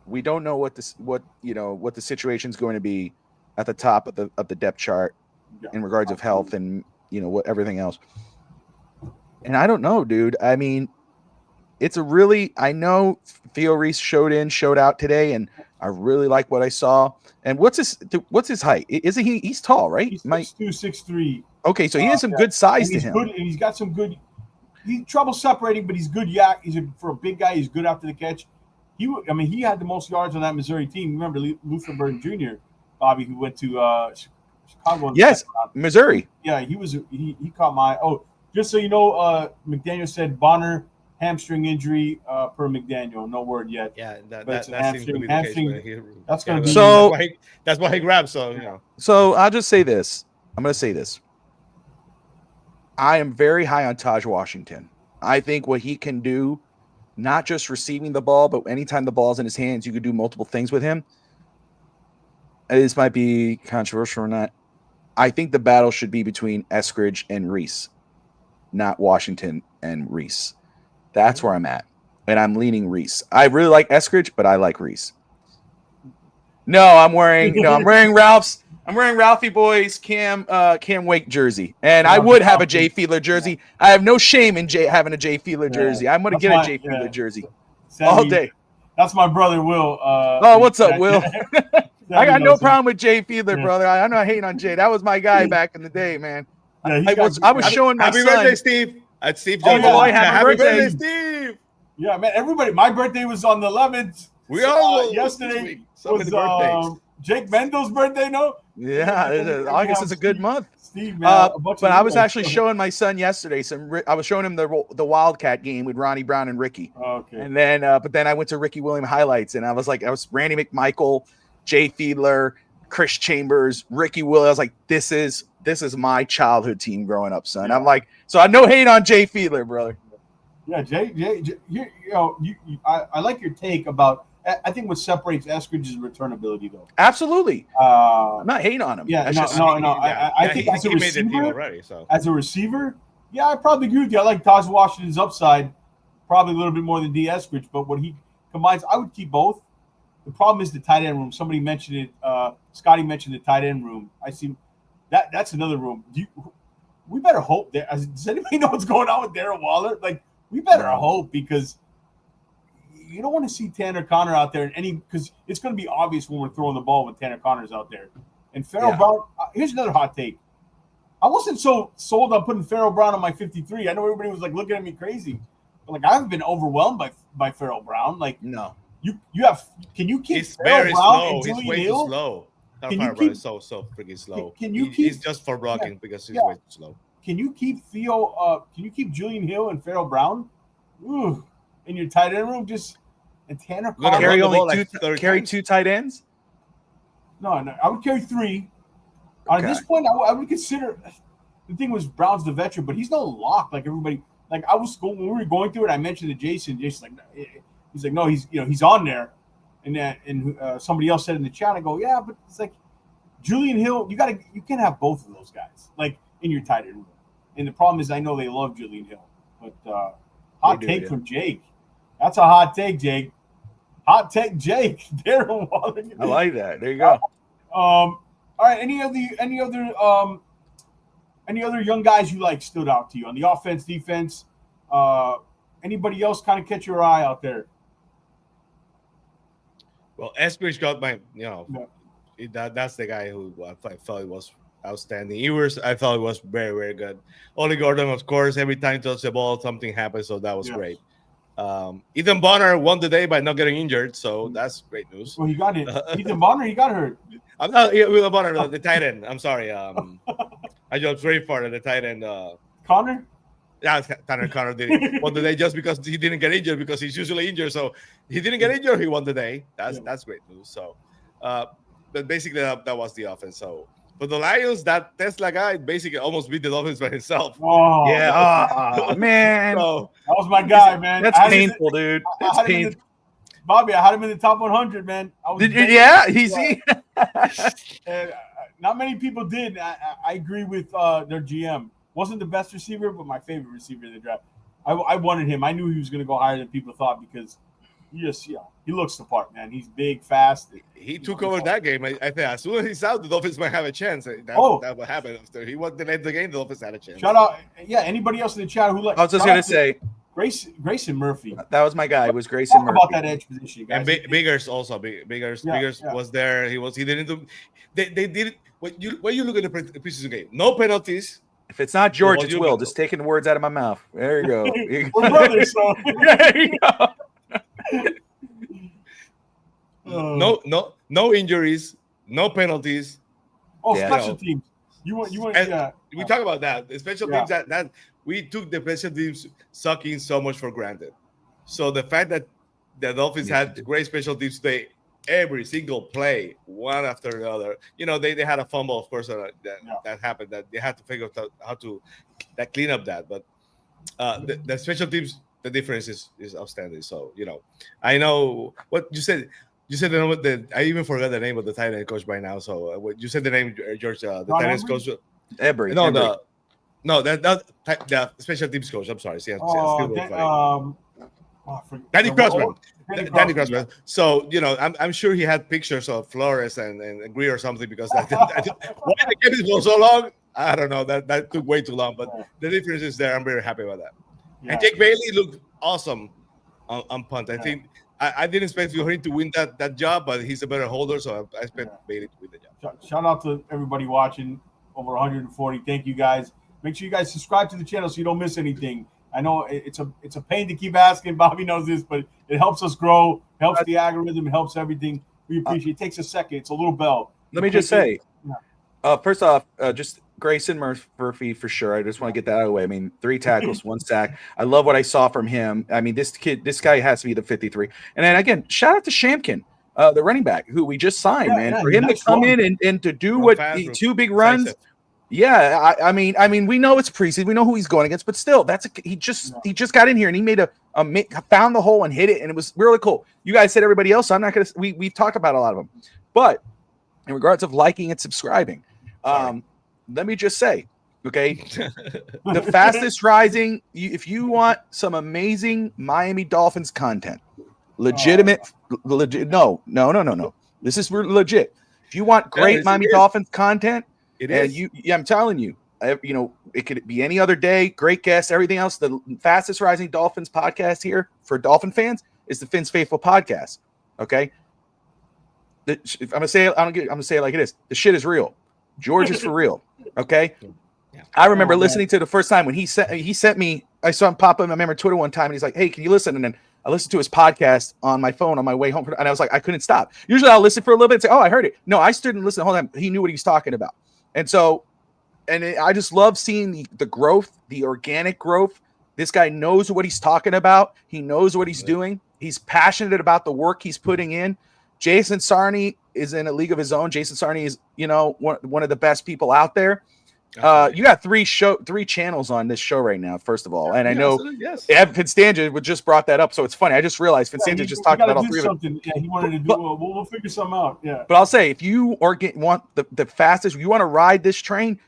We don't know what the situation is going to be at the top of the depth chart in regards of health and what everything else. And I don't know, dude. I mean, I know Theo Reese showed out today, and I really like what I saw. And what's his height? Isn't he's tall, right? He's 6'2", 6'3". Okay, so he has some good size to him. Good, and he's got some good. He's trouble separating, but he's good. Yak. For a big guy, he's good after the catch. He had the most yards on that Missouri team. Remember Lutherburg Jr., Bobby, who went to Chicago. Yes, Missouri. Yeah, he caught my eye. Oh, just so you know, McDaniel said Bonner hamstring injury per McDaniel. No word yet. Yeah, that seems to be the case. That's going to be so. That's why he grabbed. So So I'll just say this. I'm going to say this. I am very high on Taj Washington. I think what he can do, not just receiving the ball, but anytime the ball's in his hands, you could do multiple things with him. This might be controversial or not. I think the battle should be between Eskridge and Reese, not Washington and Reese. That's where I'm at. And I'm leaning Reese. I really like Eskridge, but I like Reese. I'm wearing Ralph's. I'm wearing Ralphie Boy's Cam Wake jersey. And I would have a Jay Fiedler jersey. I have no shame in having a Jay Fiedler jersey. I'm going to get a Jay Fiedler jersey all day. That's my brother, Will. What's up, Will? I got no problem with Jay Fiedler, brother. I'm not hating on Jay. That was my guy back in the day, man. I was showing my son. Happy birthday, Steve. At Steve Jones. Happy birthday, Steve. Yeah, man. Everybody. My birthday was on the 11th. We all yesterday was Jake Mendel's birthday, no? Yeah, August is a good month. Steve, man, but I was actually showing my son yesterday. I was showing him the Wildcat game with Ronnie Brown and Ricky. Okay. And then, but then I went to Ricky Williams highlights, and I was Randy McMichael, Jay Fiedler, Chris Chambers, Ricky Williams. I was like, this is my childhood team growing up, son. Yeah. I'm like, so I no hate on Jay Fiedler, brother. Yeah, Jay I like your take about. I think what separates Eskridge is returnability, though. Absolutely. I'm not hating on him. Yeah, I think as a receiver, already, so. As a receiver, yeah, I probably agree with you. I like Taj Washington's upside probably a little bit more than D. Eskridge, but what he combines, I would keep both. The problem is the tight end room. Somebody mentioned it. Scotty mentioned the tight end room. I see that's another room. We better hope that. Does anybody know what's going on with Darren Waller? Like, we better hope, because you don't want to see Tanner Connor out there because it's going to be obvious when we're throwing the ball when Tanner Connor's out there. And Farrell Brown. Here's another hot take. I wasn't so sold on putting Farrell Brown on my 53. I know everybody was like looking at me crazy, but like, I haven't been overwhelmed by Farrell Brown. Like, no. Can you keep He's very slow. He's way too slow. Can you keep so freaking slow? He's just for blocking because he's way too slow. Can you keep Can you keep Julian Hill and Farrell Brown? Ooh, in your tight end room, and Tanner Connor carry two tight ends? No, I would carry 3. At this point, I would consider. The thing was, Brown's the veteran, but he's no lock like everybody. Like, when we were going through it, I mentioned to Jason. Jason's like, he's like, no, he's on there, and somebody else said in the chat. I go, yeah, but it's like Julian Hill. You can't have both of those guys like in your tight end room. And the problem is, I know they love Julian Hill, but hot take from Jake. That's a hot take, Jake. Hot take, Jake. Darren Waller. I like that. There you go. All right. Any other young guys you like stood out to you on the offense, defense? Anybody else kind of catch your eye out there? Well, Eskridge got that's the guy who I thought it was outstanding. I thought it was very, very good. Ollie Gordon, of course, every time he touched the ball, something happened, so that was great. Ethan Bonner won the day by not getting injured, so that's great news. Well, he got it. Ethan Bonner, he got hurt. I'm not Ethan Bonner, the tight end. I'm sorry. I just very far the tight end. Connor? Yeah, Tanner Connor did won the day just because he didn't get injured, because he's usually injured. So he didn't get injured, he won the day. That's great news. So, but basically that was the offense. So for the Lions, that Tesla guy basically almost beat the Dolphins by himself. Oh yeah, man, so, that was my guy, man. That's painful, dude. That's painful. Bobby, I had him in the top 100, man. Easy. Not many people did. I agree with their GM. Wasn't the best receiver, but my favorite receiver in the draft. I wanted him. I knew he was going to go higher than people thought, because he looks the part, man. He's big, fast. He took over that game. I think as soon as he's out, the Dolphins might have a chance. That what happened after he won the game. The Dolphins had a chance. Shout out, anybody else in the chat who I was just going to say Grayson Murphy. That was my guy. It was Grayson Murphy. About that edge position, guys. And Biggers also. Biggers was there. He didn't do. They did it. When you look at the preseason game, no penalties. If it's not George, it's Will. Just taking the words out of my mouth. There you go. We're brothers, so. There you go. No injuries, no penalties. Special teams. You want we talk about that. The special teams that we took the special teams sucking so much for granted. So the fact that the Dolphins had great special teams today, every single play, one after the other. They had a fumble, of course, that happened. That they had to figure out how to clean up that. But the special teams, the difference is outstanding. So I know what you said. You said I even forgot the name of the tight end coach by now. So you said the name, George, the tight end coach. Ebery. The special teams coach. I'm sorry. Danny Crossman. Danny Crossman. So I'm sure he had pictures of Flores and Greer or something, because why the game was so long, I don't know. That took way too long, but the difference is there. I'm very happy about that. Yeah. And Jake Bailey looked awesome on punt. I think I didn't expect him to win that job, but he's a better holder, so I expect Bailey to win the job. Shout out to everybody watching, over 140. Thank you guys. Make sure you guys subscribe to the channel so you don't miss anything. I know it's a pain to keep asking. Bobby knows this, but it helps us grow, helps the algorithm, helps everything. We appreciate it. It takes a second. It's a little bell. Let me just say, first off, just Grayson Murphy for sure. I just want to get that out of the way. I mean, 3 tackles, 1 sack. I love what I saw from him. I mean, this guy has to be the 53. And then again, shout out to Shampkin. the running back who we just signed, man. For him to come in and to do two big runs. Yeah, I mean, we know it's preseason. We know who he's going against, but still, he just got in here and he made found the hole and hit it, and it was really cool. You guys said everybody else, so I'm not gonna. We've talked about a lot of them, but in regards of liking and subscribing, let me just say, okay, the fastest rising. If you want some amazing Miami Dolphins content, legit. No. This is legit. If you want great Miami Dolphins content. It is. I'm telling you, it could be any other day. Great guests, everything else. The fastest rising Dolphins podcast here for Dolphin fans is the Fins Faithful podcast. Okay, I'm gonna say it. I'm gonna say it like it is. The shit is real. George is for real. Okay. Yeah. I remember listening to the first time when he sent me. I saw him pop up. I remember Twitter one time, and he's like, "Hey, can you listen?" And then I listened to his podcast on my phone on my way home, and I was like, I couldn't stop. Usually, I'll listen for a little bit and say, "Oh, I heard it." No, I stood and listened the whole time. He knew what he was talking about. And so, I just love seeing the growth, the organic growth. This guy knows what he's talking about. He knows what he's doing. He's passionate about the work he's putting in. Jason Sarney is in a league of his own. Jason Sarney is, one of the best people out there. You got three channels on this show right now, first of all. And I know Ed Finstanja just brought that up. So it's funny. I just realized Finstanja just talked about all three of them. Yeah, he wanted to do we'll figure something out. Yeah. But I'll say, if you want the fastest, you want to ride this train,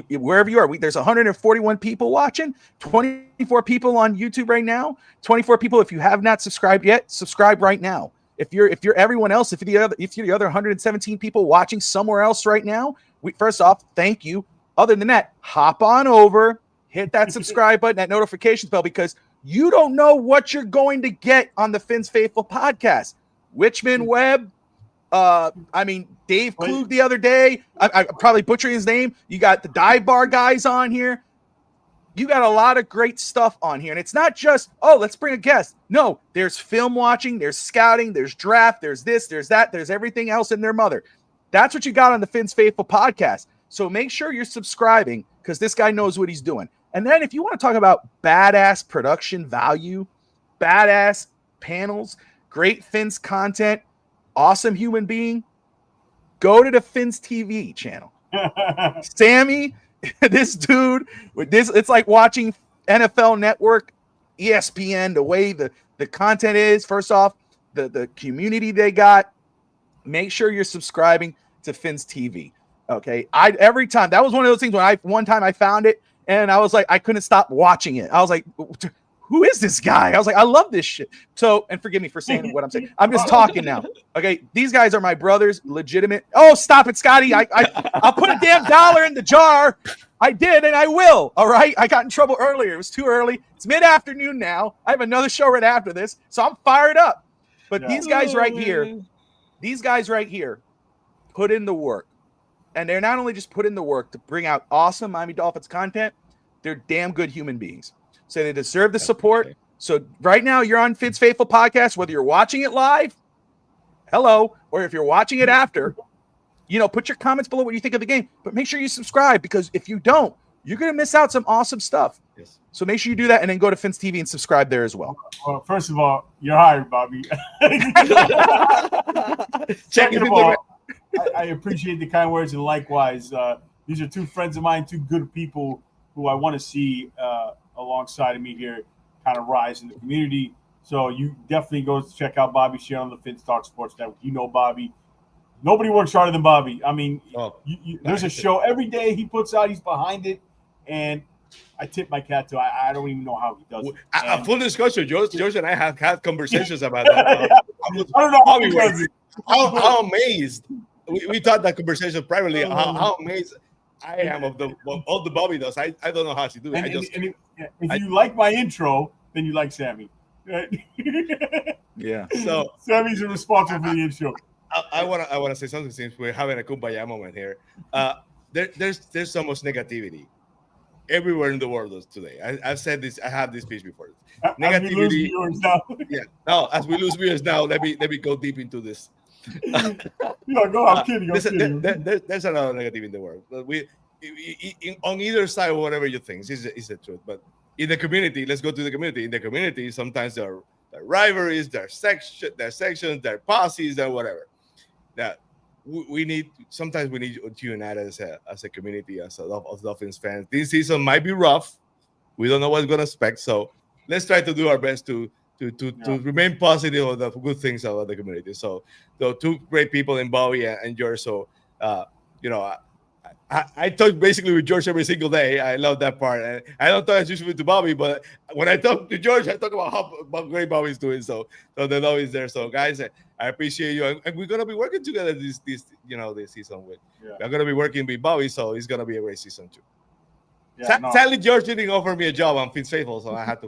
wherever you are, there's 141 people watching, 24 people on YouTube right now, 24 people. If you have not subscribed yet, subscribe right now. If you're everyone else, if you're the other 117 people watching somewhere else right now, first off, thank you. Other than that, hop on over, hit that subscribe button, that notifications bell, because you don't know what you're going to get on the Fins Faithful podcast. Wichman Webb, Dave Klug the other day. I'm probably butchering his name. You got the dive bar guys on here. You got a lot of great stuff on here. And it's not just, let's bring a guest. No, there's film watching, there's scouting, there's draft, there's this, there's that, there's everything else in their mother. That's what you got on the Fins Faithful podcast. So make sure you're subscribing, because this guy knows what he's doing. And then if you want to talk about badass production value, badass panels, great Fins content, awesome human being, go to the Fins TV channel. Sammy, this dude, it's like watching NFL Network, ESPN, the way the content is. First off, the community they got. Make sure you're subscribing to Fins TV. Okay. Every time, that was one of those things when one time I found it and I was like, I couldn't stop watching it. I was like, who is this guy? I was like, I love this shit. So, and forgive me for saying what I'm saying. I'm just talking now. Okay. These guys are my brothers, legitimate. Oh, stop it, Scotty. I'll put a damn dollar in the jar. I did, and I will. All right. I got in trouble earlier. It was too early. It's mid-afternoon now. I have another show right after this. So I'm fired up. But these guys right here put in the work. And they're not only just put in the work to bring out awesome Miami Dolphins content, they're damn good human beings. So they deserve the support. So right now you're on Fins Faithful podcast, whether you're watching it live, or if you're watching it after, put your comments below what you think of the game, but make sure you subscribe, because if you don't, you're going to miss out some awesome stuff. Yes. So make sure you do that, and then go to Fins TV and subscribe there as well. Well, first of all, you're hired, Bobby. Second of all, I appreciate the kind words, and likewise, these are two friends of mine, two good people who I want to see alongside of me here kind of rise in the community. So you definitely go check out Bobby Share on the Fins Talk Sports Network. You know Bobby. Nobody works harder than Bobby. I mean, there's a show every day he puts out. He's behind it, and I tip my cat to. I don't even know how he does it. A full discussion. George and I have had conversations about that. I don't know how he does it. How amazed. We thought that conversation privately. How amazed I am of all the Bobby does. I don't know how she do it. If you like my intro, then you like Sammy. Right? Yeah. So Sammy's responsible for the intro. I want to say something since we're having a kumbaya moment here. There's so much negativity everywhere in the world today. I've said this. I have this speech before. Negativity. As we lose viewers now. Yeah. No, as we lose viewers now, let me go deep into this. No, I'm kidding. There's a lot of negativity in the world. On either side, whatever you think is the truth. But in the community, let's go to the community. In the community, sometimes there are rivalries, their sections, their posses, and whatever. That we need. Sometimes we need to unite as a community, as Dolphins fans. This season might be rough. We don't know what's going to expect, so let's try to do our best to remain positive of the good things about the community. So, the two great people in Bobby and George. So, I talk basically with George every single day. I love that part. And I don't talk as usually to Bobby, but when I talk to George, I talk about how great Bobby's doing. So the love is there. So, guys, I appreciate you, and we're gonna be working together this season. We're gonna be working with Bobby, so it's gonna be a great season too. Yeah, sadly, George didn't offer me a job on Fins Faithful, so I had to.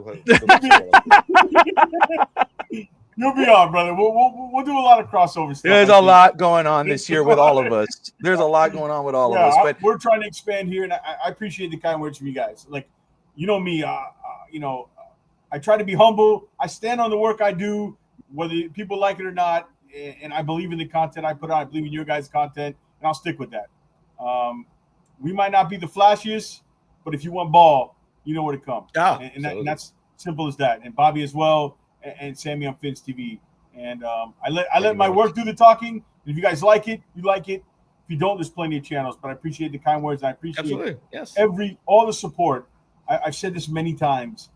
You'll be on, brother. We'll do a lot of crossover stuff. There's a lot going on this year with all of us. There's a lot going on with all of us. But we're trying to expand here, and I appreciate the kind words from you guys. Like, you know me, I try to be humble. I stand on the work I do, whether people like it or not, and I believe in the content I put out. I believe in your guys' content, and I'll stick with that. We might not be the flashiest, but if you want ball, you know where to come. And that's simple as that. And Bobby as well. And Sammy on Fins TV, and I let my work do the talking. If you guys like it, you like it. If you don't, there's plenty of channels. But I appreciate the kind words. And I appreciate all the support. I've said this many times.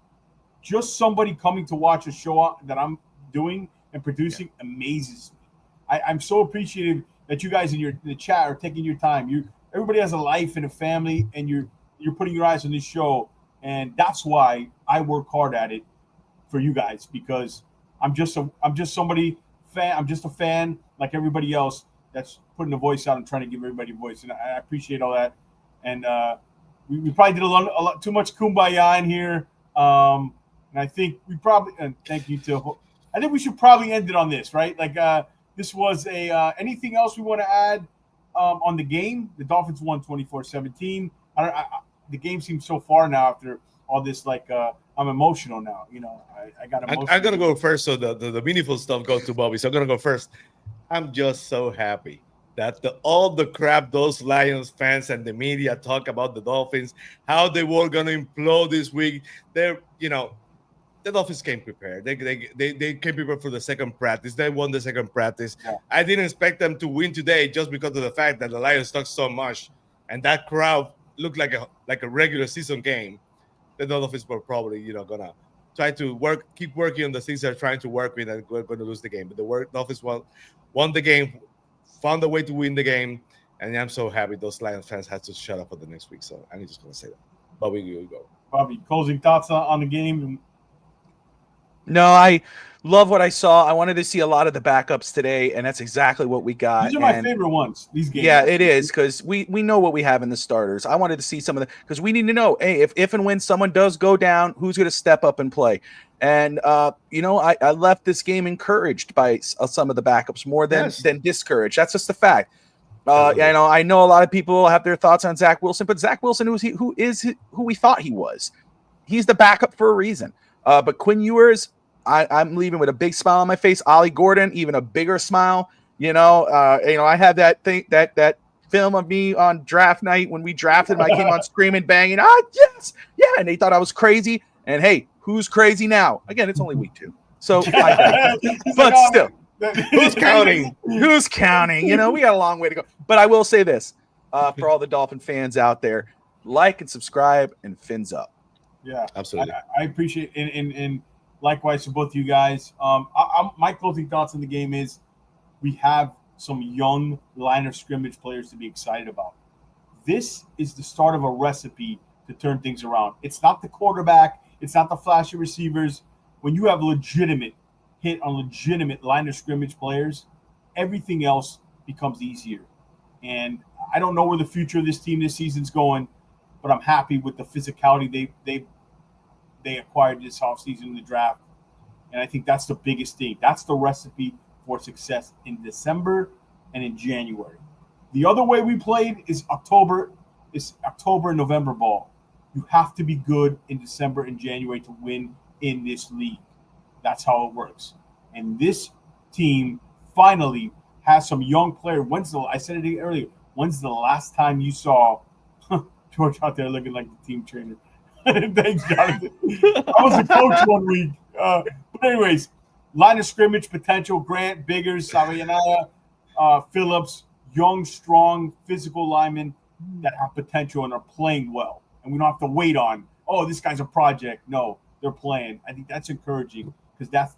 Just somebody coming to watch a show that I'm doing and producing amazes me. I'm so appreciative that you guys in the chat are taking your time. Everybody has a life and a family, and you're putting your eyes on this show, and that's why I work hard at it. For you guys, because I'm just somebody fan. I'm just a fan like everybody else that's putting a voice out and trying to give everybody a voice, and I appreciate all that. And we probably did a lot too much kumbaya in here, and I think we probably thank you to. I think we should probably end it on this, right? Like this was a anything else we want to add on the game? The Dolphins won 24-17. The game seems so far now after all this, like. I'm emotional now. I got emotional. I'm gonna go first, so the meaningful stuff goes to Bobby. So I'm gonna go first. I'm just so happy that all the crap those Lions fans and the media talk about the Dolphins, how they were gonna implode this week. The Dolphins came prepared. They came prepared for the second practice. They won the second practice. Yeah. I didn't expect them to win today just because of the fact that the Lions talked so much, and that crowd looked like a regular season game. The Dolphins were probably, gonna try to keep working on the things they're trying to work with, and we're going to lose the game. But the Dolphins won the game, found a way to win the game, and I'm so happy those Lions fans had to shut up for the next week. So I'm just going to say that. Bobby, you go. Bobby, closing thoughts on the game? No, I love what I saw. I wanted to see a lot of the backups today, and that's exactly what we got. These are my favorite ones, these games. Yeah, it is, because we know what we have in the starters. I wanted to see some of because we need to know, hey, if and when someone does go down, who's going to step up and play. And, I left this game encouraged by some of the backups more than discouraged. That's just the fact. I know a lot of people have their thoughts on Zach Wilson, but Zach Wilson, who we thought he was. He's the backup for a reason. But Quinn Ewers, I'm leaving with a big smile on my face. Ollie Gordon, even a bigger smile. I had that film of me on draft night when we drafted him. I came on screaming, banging, yes, yeah, and they thought I was crazy. And hey, who's crazy now? Again, it's only week 2, so but still, who's counting? Who's counting? We got a long way to go. But I will say this for all the Dolphin fans out there: like and subscribe, and fins up. Yeah, absolutely. I appreciate it, and likewise to both of you guys. My closing thoughts on the game is we have some young line of scrimmage players to be excited about. This is the start of a recipe to turn things around. It's not the quarterback. It's not the flashy receivers. When you have legitimate hit on legitimate line of scrimmage players, everything else becomes easier. And I don't know where the future of this team this season's going, but I'm happy with the physicality they acquired this offseason in the draft. And I think that's the biggest thing. That's the recipe for success in December and in January. The other way we played is October and November ball. You have to be good in December and January to win in this league. That's how it works. And this team finally has some young player. I said it earlier. When's the last time you saw George out there looking like the team trainer? Thanks, Jonathan. I was a coach one week. But anyways, line of scrimmage potential: Grant, Biggers, Savianaya, Phillips, young, strong, physical linemen that have potential and are playing well. And we don't have to wait on, oh, this guy's a project. No, they're playing. I think that's encouraging because that's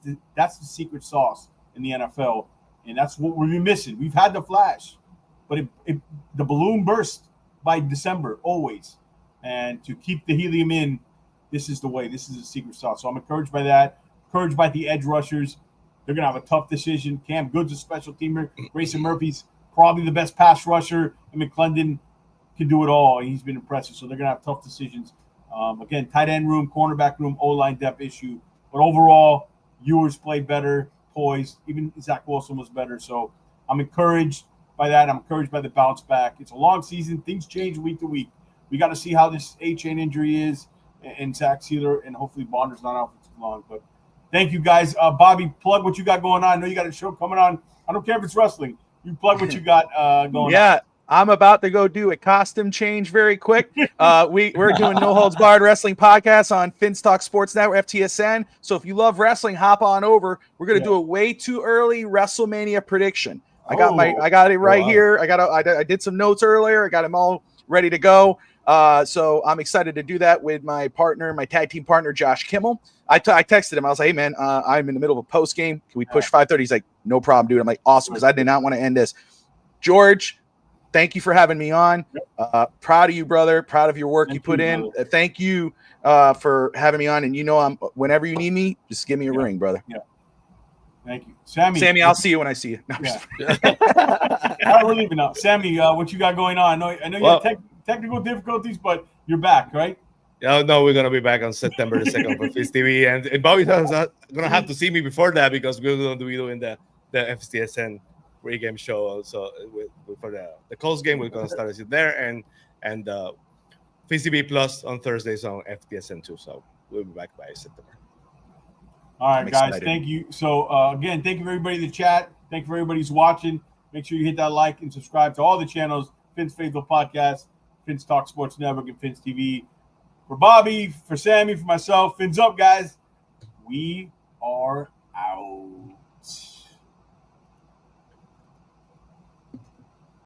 the secret sauce in the NFL, and that's what we've been missing. We've had the flash, but the balloon burst by December always. And to keep the helium in, this is the way. This is the secret sauce. So I'm encouraged by that. Encouraged by the edge rushers. They're going to have a tough decision. Cam Good's a special teamer. Grayson Murphy's probably the best pass rusher. And McClendon can do it all. He's been impressive. So they're going to have tough decisions. Again, tight end room, cornerback room, O-line depth issue. But overall, Ewers played better, poised. Even Zach Wilson was better. So I'm encouraged by that. I'm encouraged by the bounce back. It's a long season. Things change week to week. We got to see how this A-chain injury is and Zach Sealer, and hopefully Bonder's not out for too long. But thank you, guys. Bobby, plug what you got going on. I know you got a show coming on. I don't care if it's wrestling. You plug what you got going on. Yeah, I'm about to go do a costume change very quick. We're doing No Holds Barred Wrestling Podcast on Fins Talk Sports Network, FTSN. So if you love wrestling, hop on over. We're going to do a way too early WrestleMania prediction. I got it right here. I did some notes earlier. I got them all ready to go. So I'm excited to do that with my partner, my tag team partner, Josh Kimmel. I texted him. I was like, hey, man, I'm in the middle of a post game. Can we push 5:30? He's like, no problem, dude. I'm like, awesome, because I did not want to end this. George, thank you for having me on. Proud of you, brother. Proud of your work you put in. Thank you for having me on. And whenever you need me, just give me a ring, brother. Yeah. Thank you. Sammy, I'll see you when I see you. No, All right, we're leaving now. Sammy, what you got going on? I know you have technical difficulties, but you're back, right? Yeah, no, we're gonna be back on September the 2nd for Fizz TV, and Bobby's gonna have to see me before that because we're gonna be doing the FTSN pregame show. So for the Colts game, we're gonna start it there, and Fizz TV Plus on Thursdays on FTSN too. So we'll be back by September. All right, guys, thank you. So again, thank you for everybody in the chat. Thank you for everybody who's watching. Make sure you hit that like and subscribe to all the channels: Fins Faithful Podcast, Fins Talk Sports Network, and Fins TV. For Bobby, for Sammy, for myself, Fins up, guys. We are out.